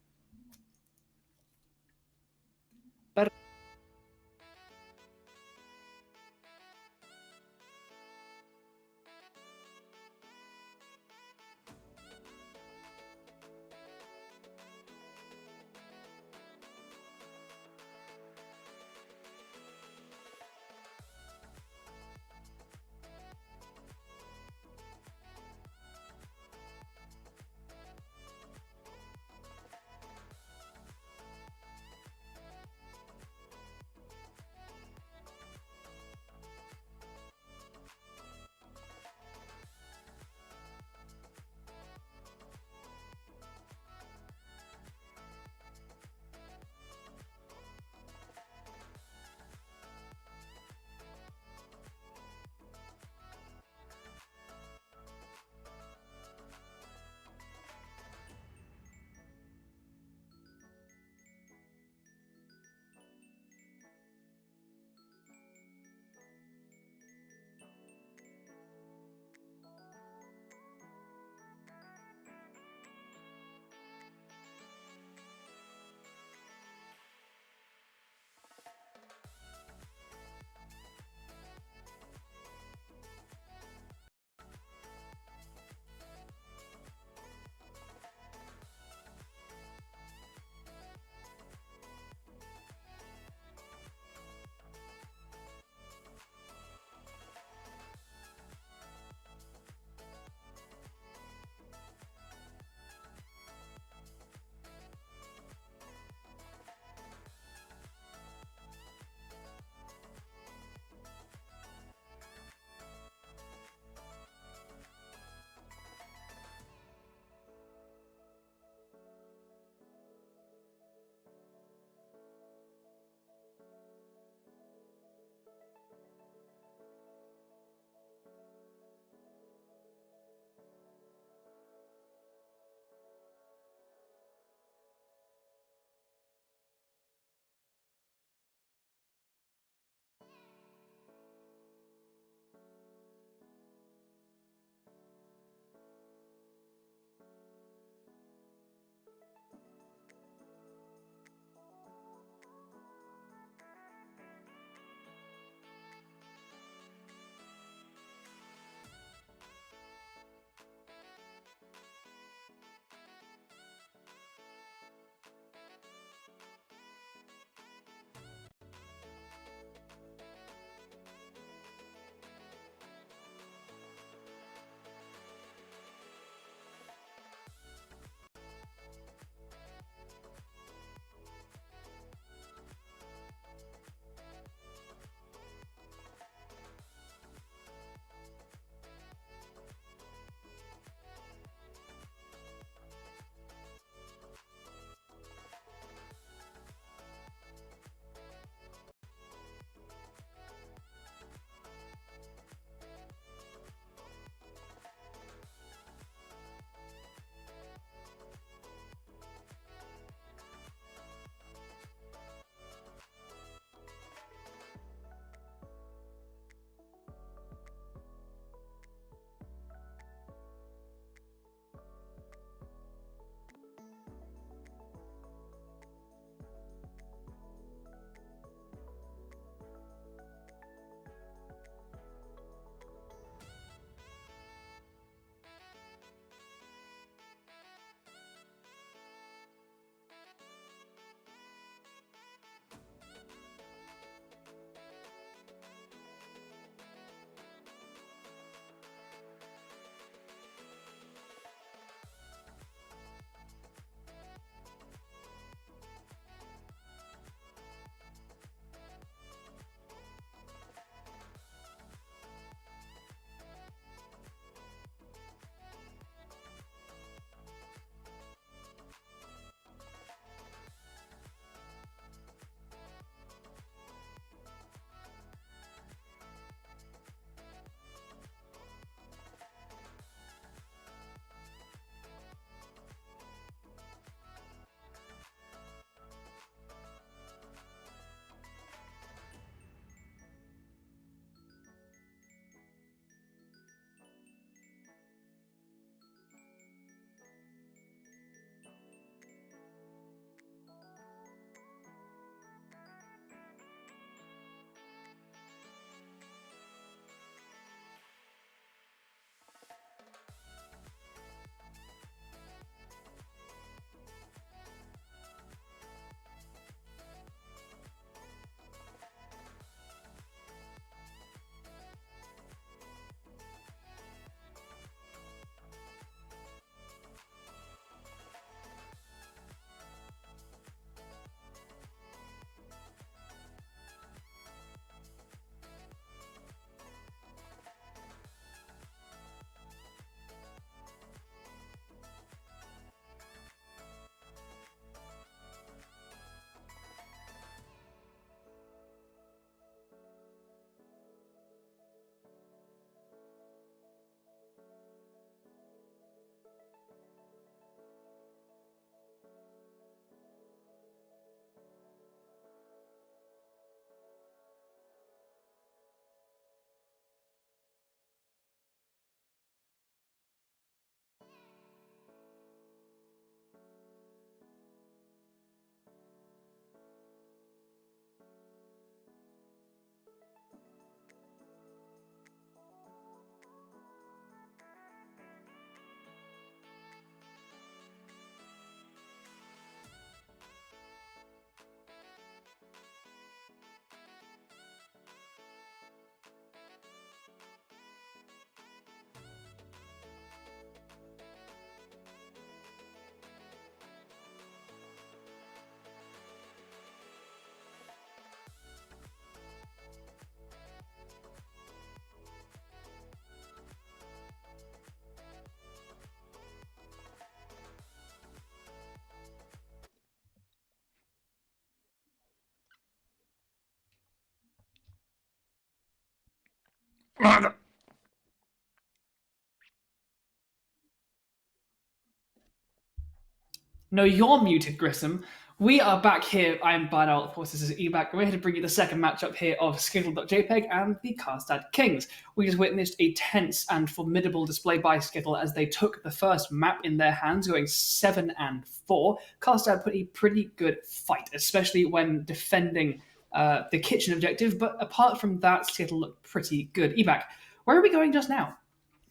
No, you're muted, Grissom. We are back here. I am Barnell, of course, this is Ebac. We're here to bring you the second matchup here of Skittle.jpg and the Carlstad Kings. We just witnessed a tense and formidable display by Skittle as they took the first map in their hands, going 7-4. Carlstad put a pretty good fight, especially when defending the kitchen objective, but apart from that, Skittle looked pretty good. Ebac, where are we going just now?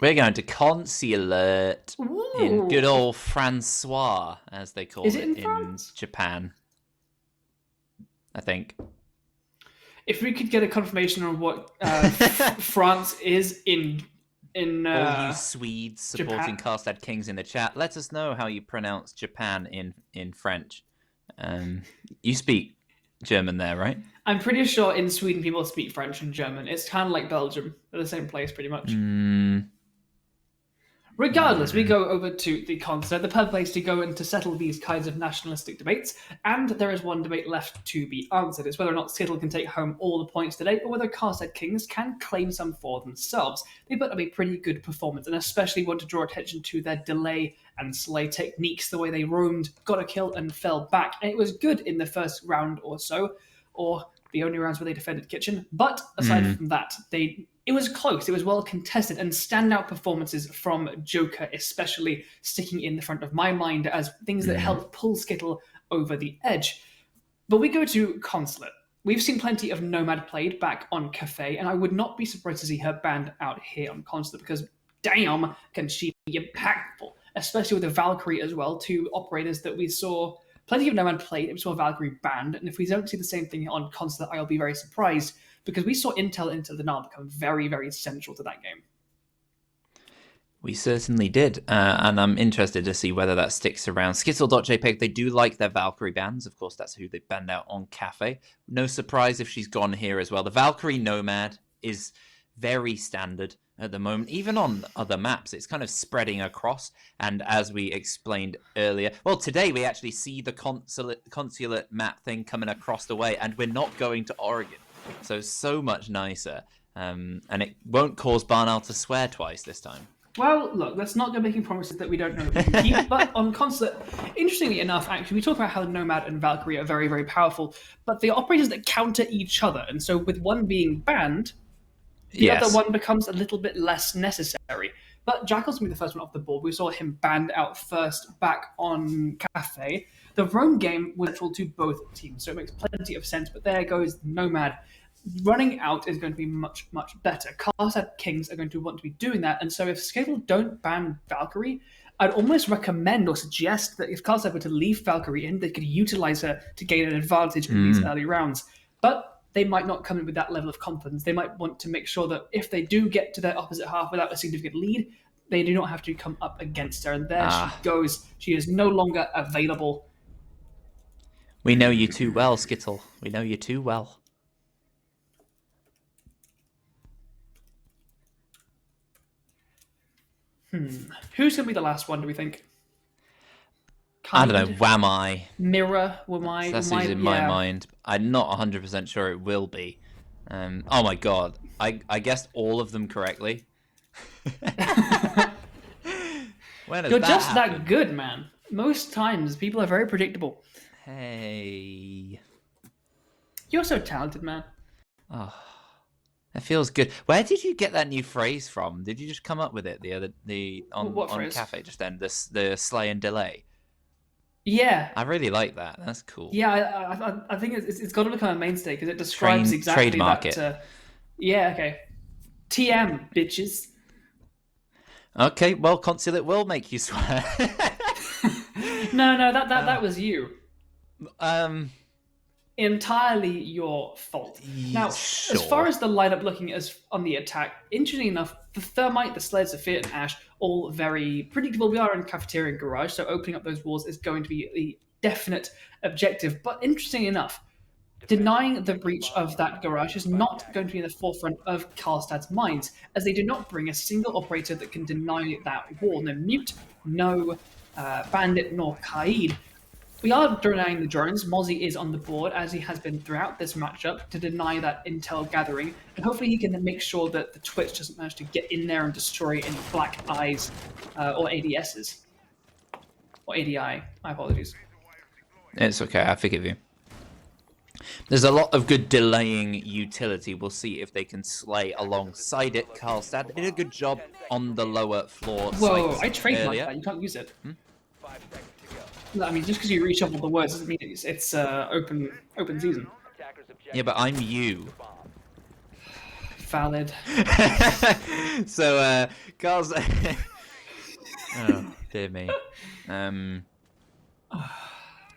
We're going to Consulate in good old Francois, as they call it in Japan. I think. If we could get a confirmation on what France is in all you Swedes supporting Carlstad Kings in the chat, let us know how you pronounce Japan in French. You speak German there, right? I'm pretty sure in Sweden people speak French and German. It's kind of like Belgium. They're the same place, pretty much. Regardless, we go over to the Carlstad, the perfect place to go and to settle these kinds of nationalistic debates. And there is one debate left to be answered. It's whether or not Skittle can take home all the points today, or whether Carlstad Kings can claim some for themselves. They put up a pretty good performance, and especially want to draw attention to their delay and slay techniques, the way they roamed, got a kill, and fell back. And it was good in the first round or so, or the only rounds where they defended kitchen. But aside from that, it was close, it was well contested, and standout performances from Joker especially sticking in the front of my mind as things that helped pull Skittle over the edge. But we go to Consulate. We've seen plenty of Nomad played back on Cafe, and I would not be surprised to see her banned out here on Consulate, because damn, can she be impactful, especially with the Valkyrie as well, two operators that we saw plenty of Nomad played, and we saw Valkyrie banned, and if we don't see the same thing on Consulate, I'll be very surprised, because we saw Intel into the Nile become very, very central to that game. We certainly did, and I'm interested to see whether that sticks around. Skittle.jpg, they do like their Valkyrie bans. Of course, that's who they banned out on Cafe. No surprise if she's gone here as well. The Valkyrie Nomad is very standard at the moment. Even on other maps, it's kind of spreading across. And as we explained earlier, well, today we actually see the consulate map thing coming across the way, and we're not going to Oregon. So much nicer. And it won't cause Barnell to swear twice this time. Well, look, let's not go making promises that we don't know that we can keep. But on Consulate, interestingly enough, actually, we talk about how Nomad and Valkyrie are very, very powerful, but they are operators that counter each other. And so with one being banned, the other one becomes a little bit less necessary. But Jackal's going to be the first one off the board. We saw him banned out first back on Cafe. The roam game was neutral to both teams, so it makes plenty of sense. But there goes Nomad. Running out is going to be much, much better. Carlstad Kings are going to want to be doing that, and so if Skittle don't ban Valkyrie, I'd almost recommend or suggest that if Carlstad were to leave Valkyrie in, they could utilize her to gain an advantage in these early rounds. But they might not come in with that level of confidence. They might want to make sure that if they do get to their opposite half without a significant lead, they do not have to come up against her. And there she goes. She is no longer available. We know you too well, Skittle. We know you too well. Who's going to be the last one, do we think? I don't know. Wamai. Mirror, Wamai. That's who's in my mind. I'm not 100% sure it will be. Oh my god. I guessed all of them correctly. You're just that good, man. Most times, people are very predictable. Hey. You're so talented, man. Oh, that feels good. Where did you get that new phrase from? Did you just come up with it on Cafe just then? The slay and delay. Yeah, I really like that. That's cool. Yeah, I think it's got to become a mainstay because it describes exactly trademark that. Yeah, okay. TM, bitches. Okay, well, Consulate will make you swear. No, that was you. Entirely your fault. Now, sure. As far as the lineup looking as on the attack, interestingly enough, the Thermite, the Sled, Sophia, and Ash, all very predictable. We are in Cafeteria and Garage, so opening up those walls is going to be the definite objective. But interestingly enough, denying the breach of that garage is not going to be in the forefront of Carlstad's minds, as they do not bring a single operator that can deny that wall. No Mute, no Bandit, nor Kaid. We are denying the drones. Mozzie is on the board, as he has been throughout this matchup, to deny that intel gathering, and hopefully he can make sure that the Twitch doesn't manage to get in there and destroy any black eyes or ADSs. Or ADI, my apologies. It's okay, I forgive you. There's a lot of good delaying utility. We'll see if they can slay alongside it. Carlstad did a good job on the lower floor. Whoa, I trademarked that. You can't use it. 5 seconds to go. No, I mean, just because you reshuffle the words doesn't mean it's open season. Attackers objective. Yeah, but I'm you. Valid. So, Carlstad... oh, dear me. I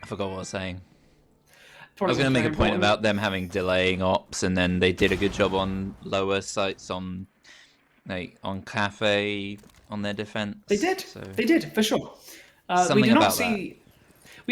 forgot what I was saying. I was going to make a point about them having delaying ops, and then they did a good job on lower sites on Cafe on their defense. They did. So. They did for sure. We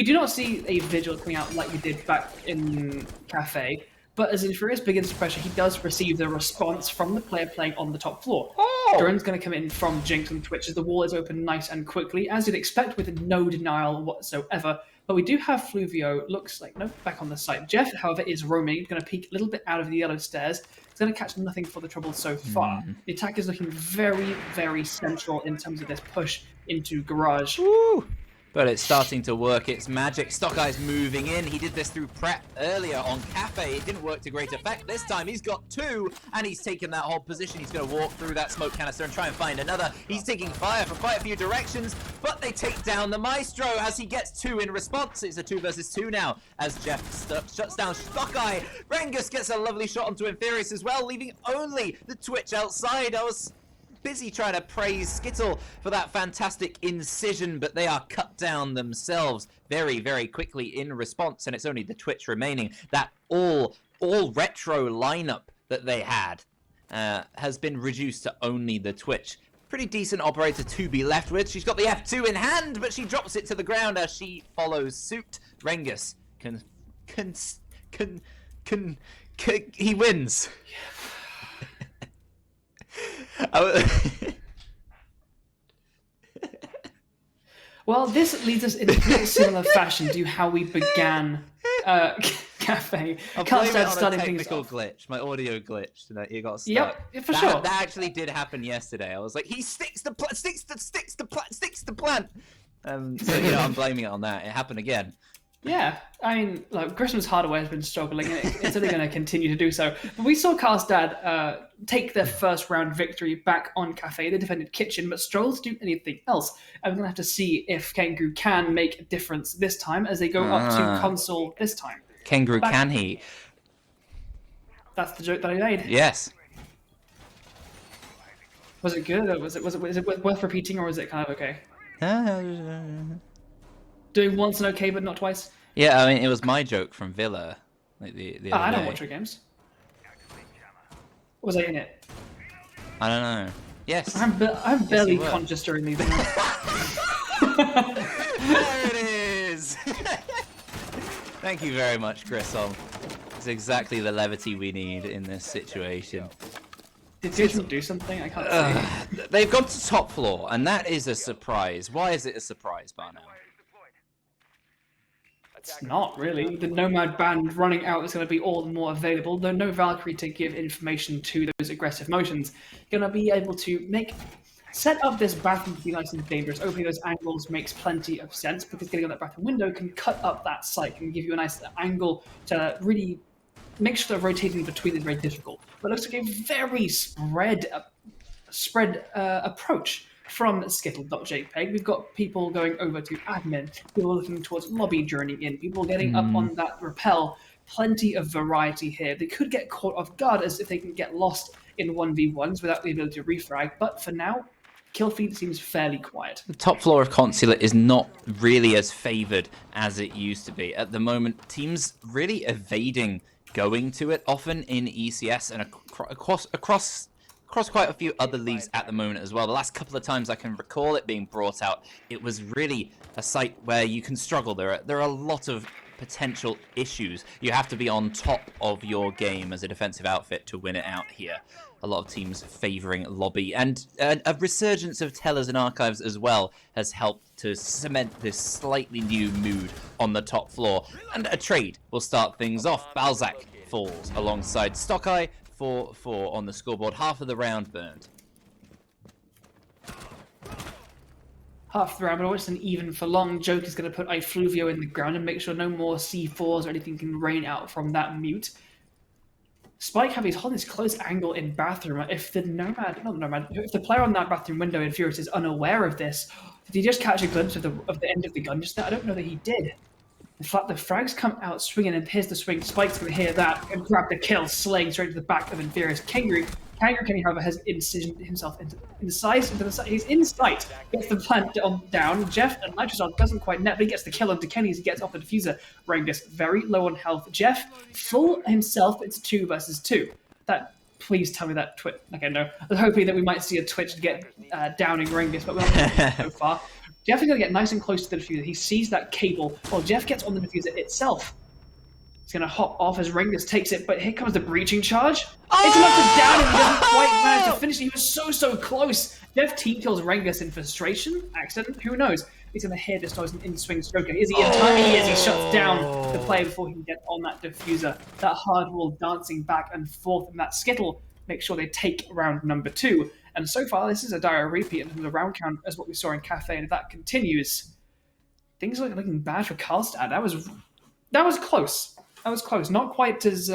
do not see a vigil coming out like we did back in Cafe. But as Infurious begins to pressure, he does receive the response from the player playing on the top floor. Oh! Drone's going to come in from Jinx and Twitch as the wall is open nice and quickly, as you'd expect, with no denial whatsoever. But we do have Fluvio, looks like, nope, back on the site. Jeff, however, is roaming. He's going to peek a little bit out of the yellow stairs. He's going to catch nothing for the trouble so far. The attack is looking very, very central in terms of this push into Garage. Woo! But it's starting to work its magic. Stockeye's moving in. He did this through prep earlier on Cafe. It didn't work to great effect. This time he's got 2, and he's taken that whole position. He's going to walk through that smoke canister and try and find another. He's taking fire from quite a few directions, but they take down the Maestro as he gets 2 in response. It's a 2 versus 2 now as Jeff shuts down Stockeye. Rengus gets a lovely shot onto Infurious as well, leaving only the Twitch outside. I was busy trying to praise Skittle for that fantastic incision, but they are cut down themselves very, very quickly in response, and it's only the Twitch remaining. That all retro lineup that they had has been reduced to only the Twitch. Pretty decent operator to be left with. She's got the F2 in hand, but she drops it to the ground as she follows suit. Rengus he wins. Well, this leads us in a similar fashion to how we began Cafe. I'll blame it on a technical glitch. My audio glitched, and it got stuck. Yep, for sure. That actually did happen yesterday. I was like, he sticks the plant. So I'm blaming it on that. It happened again. Yeah, I mean, like, Christmas hardware has been struggling, and it's only going to continue to do so. But we saw Carlstad take their first round victory back on Cafe. They defended Kitchen, but struggled to do anything else. And we're going to have to see if Kengu can make a difference this time as they go up to console this time. Kengu, can he? That's the joke that I made. Yes. Was it good? Or was it worth repeating, or was it kind of okay? Doing once and okay, but not twice? Yeah, I mean, it was my joke from Villa. Like the other I don't day. watch your games. Was I in it? I don't know. Yes. I'm barely conscious during these. There it is! Thank you very much, Grissom. It's exactly the levity we need in this situation. Did Susan do something? I can't see. They've gone to top floor, and that is a surprise. Why is it a surprise, Barnell? It's not really. The Nomad band running out is going to be all the more available, though no Valkyrie to give information to those aggressive motions. You're going to be able to set up this bathroom to be nice and dangerous. Opening those angles makes plenty of sense because getting on that bathroom window can cut up that site and give you a nice angle to really make sure that rotating between is very difficult. But it looks like a very spread approach from Skittle.jpg. We've got people going over to admin, people looking towards lobby journey in, people getting up on that rappel. Plenty of variety here. They could get caught off guard as if they can get lost in 1v1s without the ability to refrag, but for now, kill feed seems fairly quiet. The top floor of Consulate is not really as favoured as it used to be. At the moment, teams really evading going to it often in ECS and across quite a few other leagues at the moment as well. The last couple of times I can recall it being brought out, it was really a site where you can struggle. There are a lot of potential issues. You have to be on top of your game as a defensive outfit to win it out here. A lot of teams favouring lobby, and a resurgence of tellers and archives as well has helped to cement this slightly new mood on the top floor. And a trade will start things off. Balzac falls alongside Stockeye, 4-4 on the scoreboard. Half of the round burned. Half the round, but it's an even for long. Joker's going to put Fluvio in the ground and make sure no more C4s or anything can rain out from that mute. Spike he's holding this close angle in bathroom. If the if the player on that bathroom window in Furious is unaware of this, did he just catch a glimpse of the end of the gun just now? I don't know that he did. The frags come out swinging, and here's the swing. Spike's going to hear that and grab the kill, slaying straight to the back of Inferious. Kangaroo, however, has incisioned himself into the side. He's in sight. Gets the plant down. Jeff and Nitrosol doesn't quite net, but he gets the kill onto Kenny as he gets off the diffuser. Rangus very low on health. Jeff, full himself, it's 2 versus 2. Please tell me that Twitch. Okay, no. I was hoping that we might see a Twitch to get downing Rangus, but we're not so far. Jeff is going to get nice and close to the diffuser. He sees that cable. Well, Jeff gets on the diffuser itself. He's going to hop off as Rangus takes it, but here comes the breaching charge. It's enough to down him. He doesn't quite manage to finish it. He was so close. Jeff team kills Rangus in frustration. Accident? Who knows? He's going to hear this noise and in-swing Stroker. Is he in time? He is. He shuts down the player before he can get on that diffuser. That hardwall dancing back and forth, and that Skittle makes sure they take round number 2. And so far, this is a dire repeat in terms of round count as what we saw in Cafe, and if that continues, things are looking bad for Carlstad. That was close. That was close. Not quite as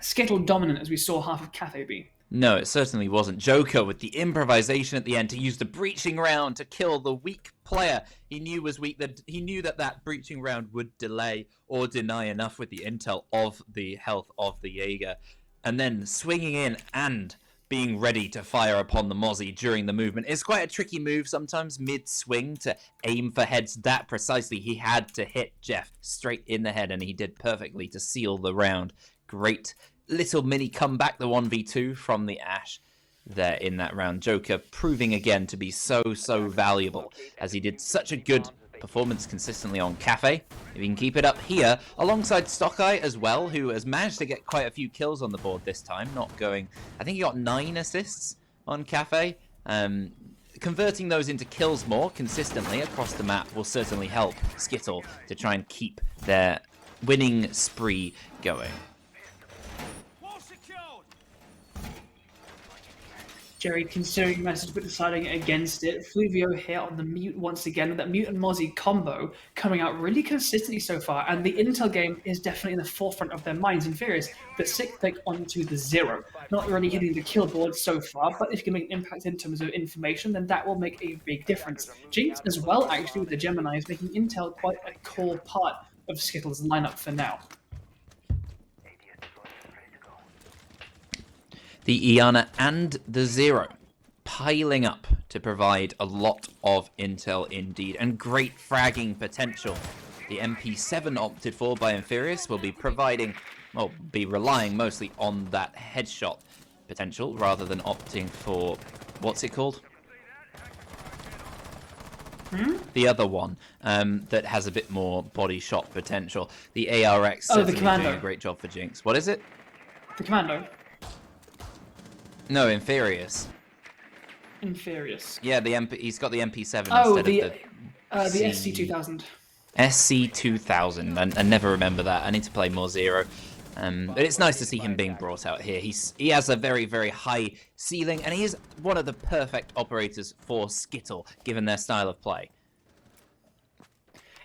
Skittle dominant as we saw half of Cafe be. No, it certainly wasn't. Joker with the improvisation at the end to use the breaching round to kill the weak player he knew was weak. That he knew that breaching round would delay or deny enough with the intel of the health of the Jaeger, and then swinging in and being ready to fire upon the Mozzie during the movement. It's quite a tricky move sometimes mid-swing to aim for heads. That precisely, he had to hit Jeff straight in the head, and he did perfectly to seal the round. Great little mini comeback, the 1v2 from the Ash there in that round. Joker proving again to be so valuable, as he did such a good performance consistently on Cafe. If he can keep it up here, alongside Stockeye as well, who has managed to get quite a few kills on the board this time, not going... I think he got 9 assists on Cafe. Converting those into kills more consistently across the map will certainly help Skittle to try and keep their winning spree going. Jerry considering the message but deciding against it. Fluvio here on the mute once again. That mute and Mozzie combo coming out really consistently so far, and the intel game is definitely in the forefront of their minds. And Furious, the 6th pick onto the 0. Not really hitting the kill board so far, but if you can make an impact in terms of information, then that will make a big difference. Jinx as well, actually, with the Geminis, making intel quite a core part of Skittle's lineup for now. The Iana and the 0 piling up to provide a lot of intel indeed, and great fragging potential. The MP7 opted for by Inferious will be providing, well, be relying mostly on that headshot potential rather than opting for, what's it called? The other one that has a bit more body shot potential. The ARX certainly doing a great job for Jinx. What is it? The Commando. No, Inferious. Inferious. Yeah, he's got the MP7 instead of the SC2000. SC2000. I never remember that. I need to play more 0. But it's nice to see him being brought out here. He has a very high ceiling, and he is one of the perfect operators for Skittle, given their style of play.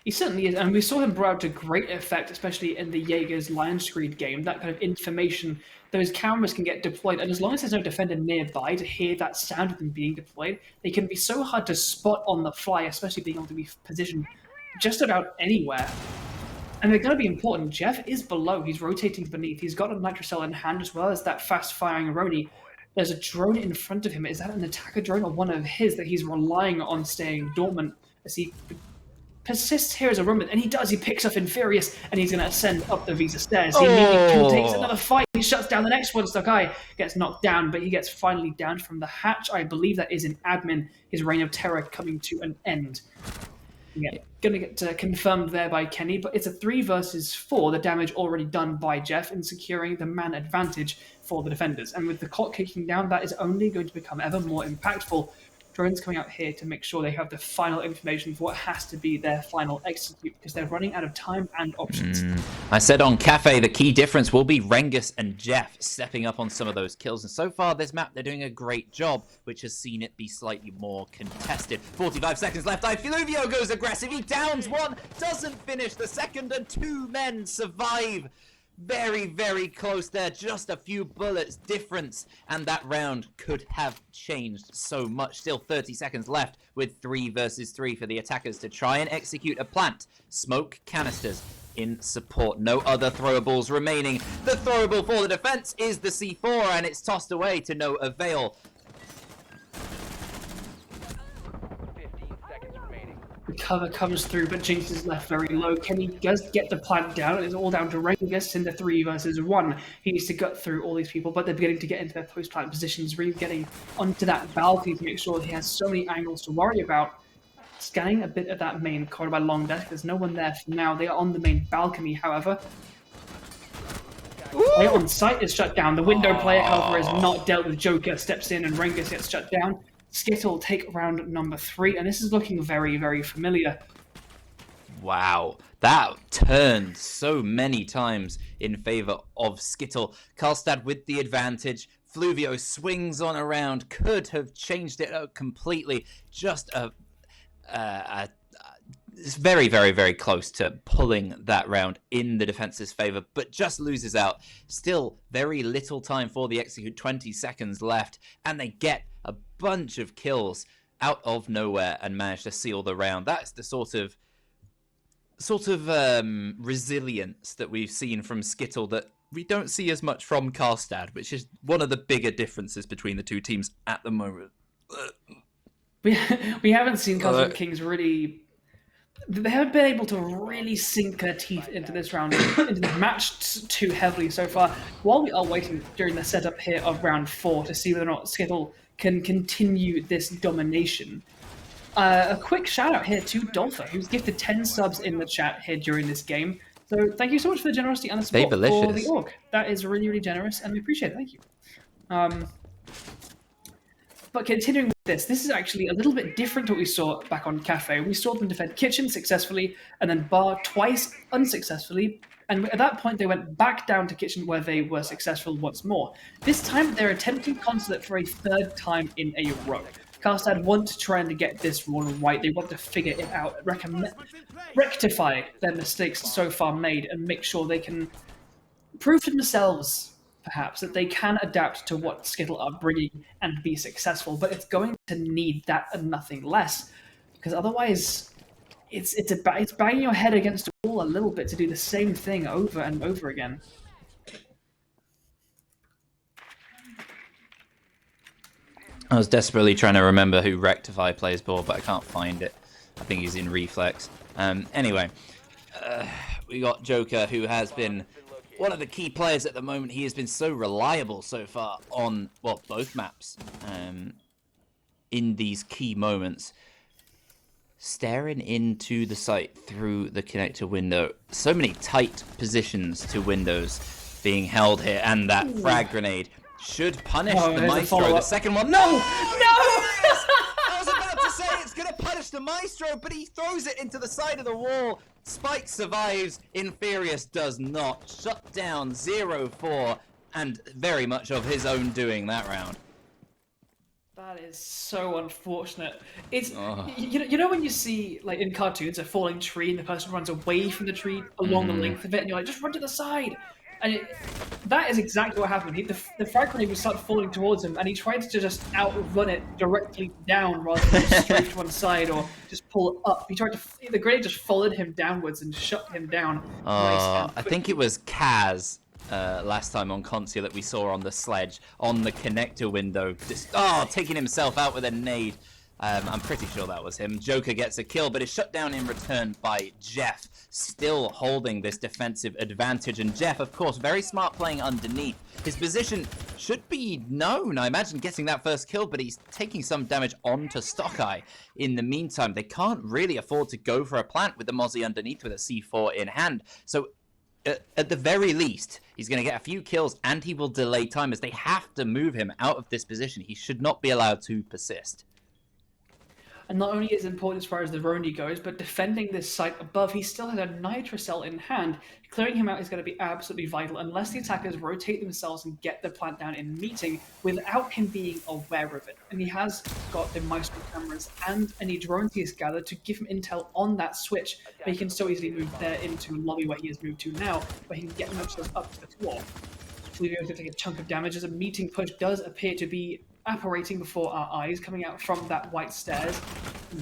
He certainly is, and we saw him brought out to great effect, especially in the Jaeger's Lion Screed game. That kind of information, those cameras can get deployed, and as long as there's no defender nearby to hear that sound of them being deployed, they can be so hard to spot on the fly, especially being able to be positioned just about anywhere. And they're going to be important. Jeff is below. He's rotating beneath. He's got a nitrocell in hand as well as that fast-firing Roni. There's a drone in front of him. Is that an attacker drone or one of his that he's relying on staying dormant as he persists here as a roman? And he does. He picks up Inferious, and he's going to ascend up the Visa stairs. He immediately takes another fight. He shuts down the next one. Stockeye gets knocked down, but he gets finally down from the hatch. I believe that is in admin. His reign of terror coming to an end. Yeah, going to get confirmed there by Kenny, but it's a 3 versus 4, the damage already done by Jeff in securing the man advantage for the defenders. And with the clock kicking down, that is only going to become ever more impactful. Drones coming out here to make sure they have the final information for what has to be their final execute, because they're running out of time and options. I said on Cafe, the key difference will be Rengus and Jeff stepping up on some of those kills. And so far, this map, they're doing a great job, which has seen it be slightly more contested. 45 seconds left. Fluvio goes aggressive. He downs one, doesn't finish the second, and 2 men survive. Very, very close there. Just a few bullets difference, and that round could have changed so much. Still 30 seconds left with 3 versus 3 for the attackers to try and execute a plant. Smoke canisters in support. No other throwables remaining. The throwable for the defense is the C4, and it's tossed away to no avail. 15 seconds remaining. The cover comes through, but Jinx is left very low. Kenny does get the plant down. It's all down to Rengus in the 3 versus 1. He needs to gut through all these people, but they're beginning to get into their post-plant positions, really getting onto that balcony to make sure he has so many angles to worry about. Scanning a bit of that main corner by Long Desk. There's no one there for now. They are on the main balcony, however. Player on site is shut down. The window player, however, is not dealt with. Joker steps in and Rengus gets shut down. Skittle take round number 3, and this is looking very, very familiar. Wow, that turned so many times in favor of Skittle. Carlstad with the advantage. Fluvio swings on around, could have changed it out completely. Just it's very, very, very close to pulling that round in the defense's favor, but just loses out. Still very little time for the execute, 20 seconds left, and they get a bunch of kills out of nowhere and manage to seal the round. That's the sort of resilience that we've seen from Skittle that we don't see as much from Carlstad, which is one of the bigger differences between the two teams at the moment. We haven't seen Cosmic Kings really. They haven't been able to really sink their teeth into this round, into the match too heavily so far. While we are waiting during the setup here of round 4 to see whether or not Skittle can continue this domination. A quick shout out here to Dolpha, who's gifted 10 subs in the chat here during this game. So thank you so much for the generosity and the support for the org. That is really, really generous, and we appreciate it. Thank you. But continuing with this is actually a little bit different to what we saw back on Cafe. We saw them defend Kitchen successfully, and then Bar twice unsuccessfully. And at that point, they went back down to Kitchen, where they were successful once more. This time, they're attempting Consulate for a 3rd time in a row. Carlstad want to try and get this one right. They want to figure it out, rectify their mistakes so far made, and make sure they can prove to themselves, perhaps, that they can adapt to what Skittle are bringing and be successful. But it's going to need that and nothing less, because otherwise, it's banging your head against the wall a little bit to do the same thing over and over again. I was desperately trying to remember who Rectify plays ball, but I can't find it. I think he's in Reflex. Anyway, we got Joker, who has been one of the key players at the moment. He has been so reliable so far on, well, both maps in these key moments. Staring into the site through the connector window. So many tight positions to windows being held here, and that frag grenade should punish the Maestro. The second one, no! I was about to say it's going to punish the Maestro, but he throws it into the side of the wall. Spike survives, Inferius does not. Shut down 0-4, and very much of his own doing that round. That is so unfortunate. It's you know when you see, like in cartoons, a falling tree and the person runs away from the tree along the length of it, and you're like, just run to the side. And that is exactly what happened. The frag grenade would start falling towards him, and he tried to just outrun it directly down rather than straight to one side or just pull up. The grenade just followed him downwards and shut him down. I think it was Kaz last time on Consia that we saw on the sledge, on the connector window, just taking himself out with a nade. I'm pretty sure that was him. Joker gets a kill, but is shut down in return by Jeff, still holding this defensive advantage. And Jeff, of course, very smart playing underneath. His position should be known, I imagine, getting that first kill, but he's taking some damage onto Stockeye. In the meantime, they can't really afford to go for a plant with the Mozzie underneath with a C4 in hand. So at the very least, he's going to get a few kills and he will delay time as they have to move him out of this position. He should not be allowed to persist. And not only is it important as far as the Roni goes, but defending this site above, he still has a Nitrocell in hand. Clearing him out is going to be absolutely vital unless the attackers rotate themselves and get the plant down in meeting without him being aware of it. And he has got the Maestro cameras and any drones he has gathered to give him intel on that switch, but he can so easily move there into lobby where he has moved to now, where he can get themselves up to the floor. Fluvio's going to take a chunk of damage as a meeting push does appear to be apparating before our eyes, coming out from that white stairs,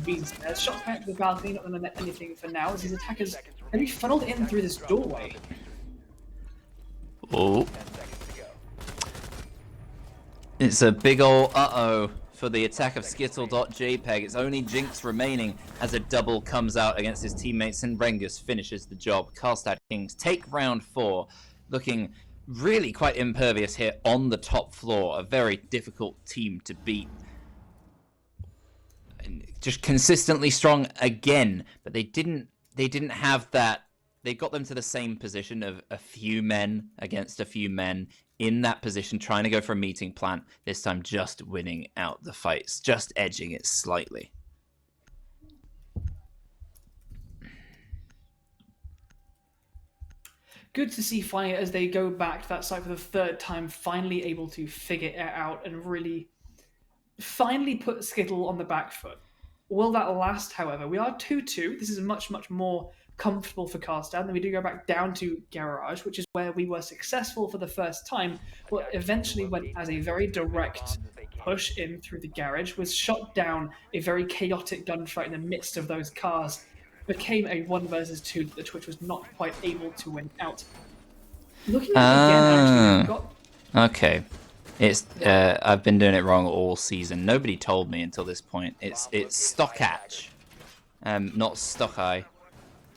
these stairs. Shots back to the balcony, not going to net anything for now, as his attackers can be funneled in through this doorway. Oh. It's a big ol' uh-oh for the attack of Skittle.jpg. It's only Jinx remaining as a double comes out against his teammates, and Rengus finishes the job. Carlstad Kings take round 4, looking really quite impervious here on the top floor. A very difficult team to beat. Just consistently strong again, but they didn't have that. They got them to the same position of a few men against a few men in that position, trying to go for a meeting plant. This time just winning out the fights, just edging it slightly. Good to see finally as they go back to that site for the third time, finally able to figure it out and really finally put Skittle on the back foot. Will that last, however? We are 2-2. This is much, much more comfortable for Carlstad. And then we do go back down to Garage, which is where we were successful for the first time, but eventually went as a very direct push in through the garage, was shot down a very chaotic gunfight in the midst of those cars. Became a 1 versus 2 that the Twitch was not quite able to win out. Looking at it again, actually, okay. It's I've been doing it wrong all season. Nobody told me until this point. It's Stockhatch, not Stockeye.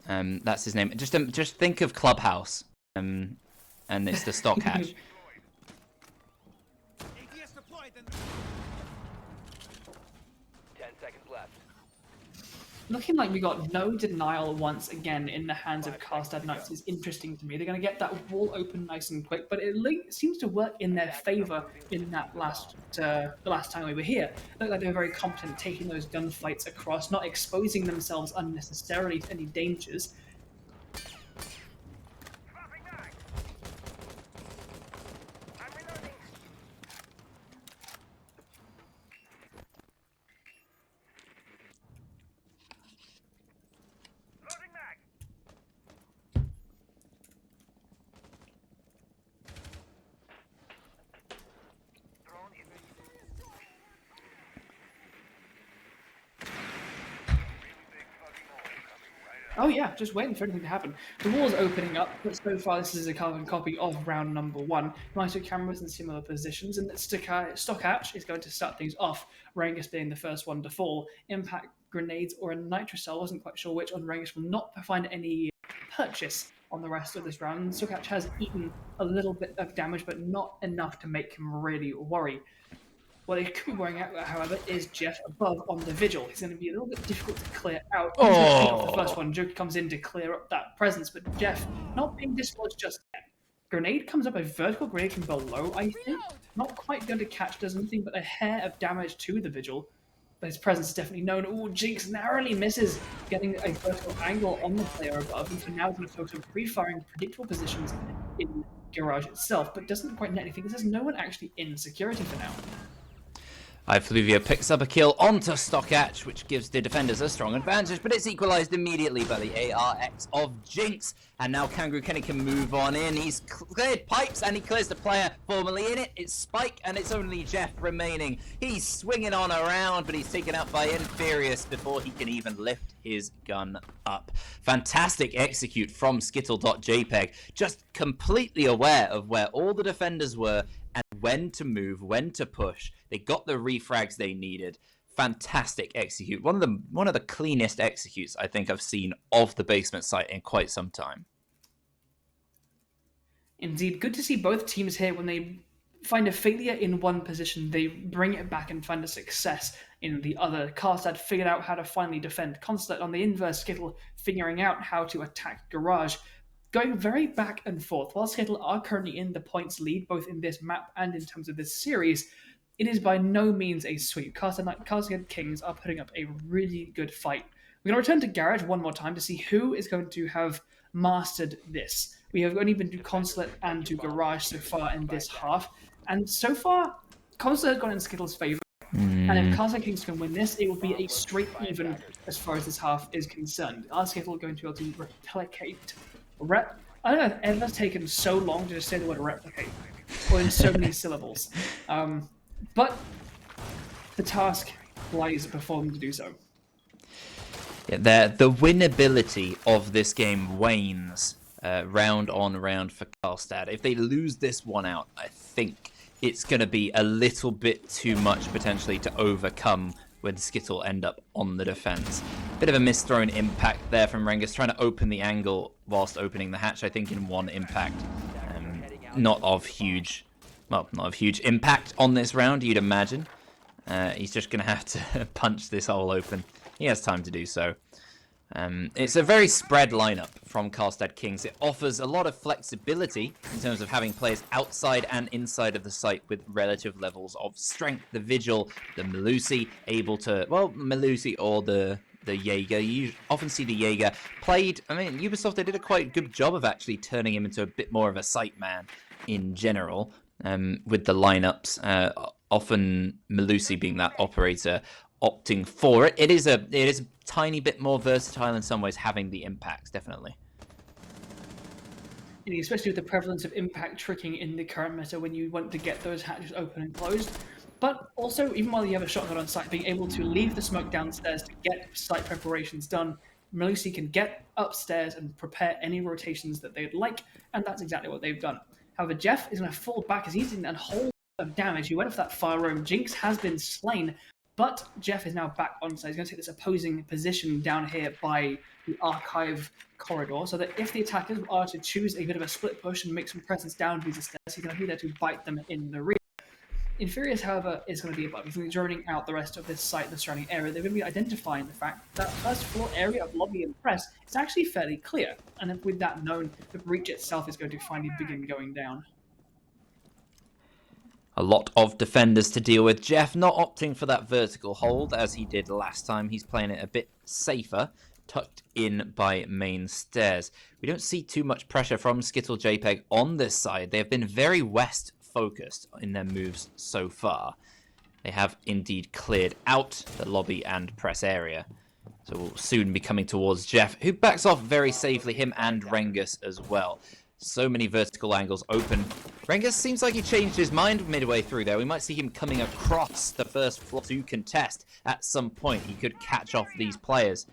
That's his name. Just think of Clubhouse, and it's the Stockhatch. Looking like we got no denial once again in the hands of Carlstad Knights is interesting to me. They're going to get that wall open nice and quick, but it seems to work in their favour in that the last time we were here. Looked like they were very competent taking those gunfights across, not exposing themselves unnecessarily to any dangers. Oh yeah, just waiting for anything to happen. The wall's opening up, but so far this is a carbon copy of round number 1. Maestro cameras in similar positions, and Stockhatch is going to start things off. Rengus being the first one to fall. Impact grenades or a Nitrocell, wasn't quite sure which on Rengus, will not find any purchase on the rest of this round. Stockhatch has eaten a little bit of damage, but not enough to make him really worry. What they could be worrying out, however, is Jeff above on the Vigil. He's going to be a little bit difficult to clear out. The first one, Joker comes in to clear up that presence, but Jeff not being dislodged just yet. Grenade comes up, a vertical grenade from below, I think. Not quite going to catch, does anything but a hair of damage to the Vigil. But his presence is definitely known. Ooh, Jinx narrowly misses getting a vertical angle on the player above, and for now he's going to focus on pre-firing predictable positions in Garage itself, but doesn't quite net anything. There's no one actually in security for now. Fluvio picks up a kill onto Stockhatch, which gives the defenders a strong advantage, but it's equalized immediately by the ARX of Jinx. And now Kangaroo Kenny can move on in. He's cleared pipes and he clears the player formerly in it. It's Spike and it's only Jeff remaining. He's swinging on around, but he's taken out by Inferius before he can even lift his gun up. Fantastic execute from Skittle.jpg, just completely aware of where all the defenders were and when to move, when to push. They got the refrags they needed. fantastic execute. One of the cleanest executes I think I've seen of the basement site in quite some time. Indeed, good to see both teams here. When they find a failure in one position, they bring it back and find a success in the other. Carlstad figured out how to finally defend Carlstad on the inverse. Skittle figuring out how to attack Garage. Going very back and forth. While Skittle are currently in the points lead, both in this map and in terms of this series, it is by no means a sweep. Carlstad Kings are putting up a really good fight. We're going to return to Garage one more time to see who is going to have mastered this. We have only been to Consulate and to Garage so far in this half, and so far, Consulate has gone in Skittle's favour. And if Carlstad Kings can win this, it will be a straight even as far as this half is concerned. Are Skittle going to be able to replicate? I don't know if it's ever taken so long to just say the word replicate, or in so many syllables. But the task lies before them to do so. Yeah, the winnability of this game wanes round on round for Carlstad. If they lose this one out, I think it's going to be a little bit too much potentially to overcome when Skittle end up on the defense. Bit of a misthrown impact there from Rengus, trying to open the angle whilst opening the hatch, I think, in one impact. Not of huge impact on this round, you'd imagine. He's just going to have to punch this hole open. He has time to do so. It's a very spread lineup from Carlstad Kings. It offers a lot of flexibility in terms of having players outside and inside of the site with relative levels of strength. The Vigil, the Melusi, able to, well, Melusi or the Jaeger. You often see the Jaeger played. I mean, Ubisoft, they did a quite good job of actually turning him into a bit more of a site man in general with the lineups. Often Melusi being that operator, opting for it. It is a tiny bit more versatile in some ways, having the impacts, definitely. Especially with the prevalence of impact tricking in the current meta when you want to get those hatches open and closed. But also, even while you have a shotgun on site, being able to leave the smoke downstairs to get site preparations done, Melusi can get upstairs and prepare any rotations that they'd like, and that's exactly what they've done. However, Jeff is going to fall back as he's in a whole lot of damage. He went for that fire roam. Jinx has been slain, but Jeff is now back on site. He's going to take this opposing position down here by the archive corridor, so that if the attackers are to choose a bit of a split push and make some presence down these stairs, he's going to be there to bite them in the rear. Infurious, however, is going to be above. He's going to be droning out the rest of this site, the surrounding area. They're going to be identifying the fact that first floor area of lobby and press is actually fairly clear, and with that known, the breach itself is going to finally begin going down. A lot of defenders to deal with. Jeff not opting for that vertical hold as he did last time. He's playing it a bit safer, tucked in by main stairs. We don't see too much pressure from Skittle JPEG on this side. They have been very west focused in their moves so far. They have indeed cleared out the lobby and press area. So we'll soon be coming towards Jeff, who backs off very safely, him and Rengus as well. So many vertical angles open. Rengus seems like he changed his mind midway through there. We might see him coming across the first floor to contest at some point. He could catch off these players.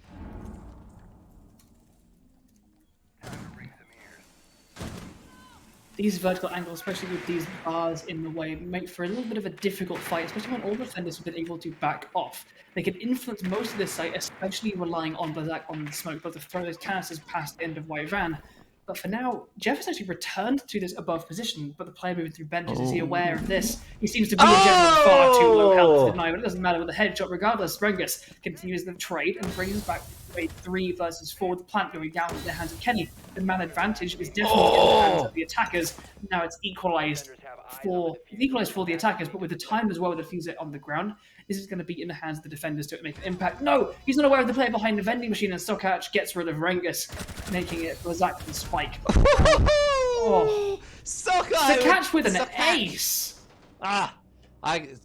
These vertical angles, especially with these bars in the way, make for a little bit of a difficult fight, especially when all defenders have been able to back off. They can influence most of this site, especially relying on Blazak on the smoke, but to throw those canisters past the end of Yvan. But for now, Jeff has actually returned to this above position, but the player moving through benches, is he aware of this? He seems to be in general far too low health to deny, but it doesn't matter with the headshot regardless. Rengus continues the trade and brings us back to a 3 versus 4, the plant going down into the hands of Kenny. The man advantage is definitely in the hands of the attackers. Now it's equalized for the attackers, but with the time as well with the fuse on the ground, this is going to be in the hands of the defenders to make an impact. No, he's not aware of the player behind the vending machine, and Stockhatch gets rid of Rengus, making it Blazak and Spike. Stockhatch with an ace!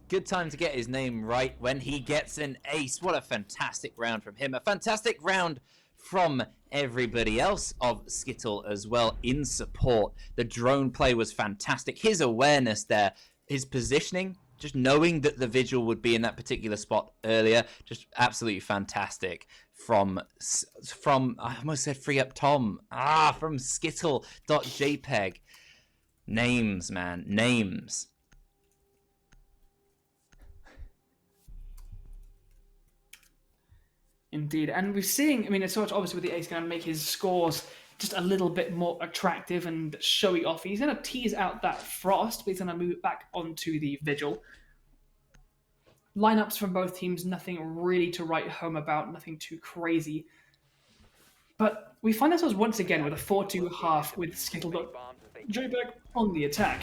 Good time to get his name right when he gets an ace. What a fantastic round from him. A fantastic round from everybody else of Skittle as well in support. The drone play was fantastic. His awareness there, his positioning, just knowing that the Vigil would be in that particular spot earlier, just absolutely fantastic from I almost said Free Up Tom. From Skittle.jpg. Names, man, names. Indeed, and we're seeing. I mean, it's sort of obviously with the ace going to make his scores just a little bit more attractive and showy off. He's going to tease out that frost, but he's going to move it back onto the vigil. Lineups from both teams, nothing really to write home about, nothing too crazy. But we find ourselves once again with a 4-2 half with Skittle JPEG on the attack.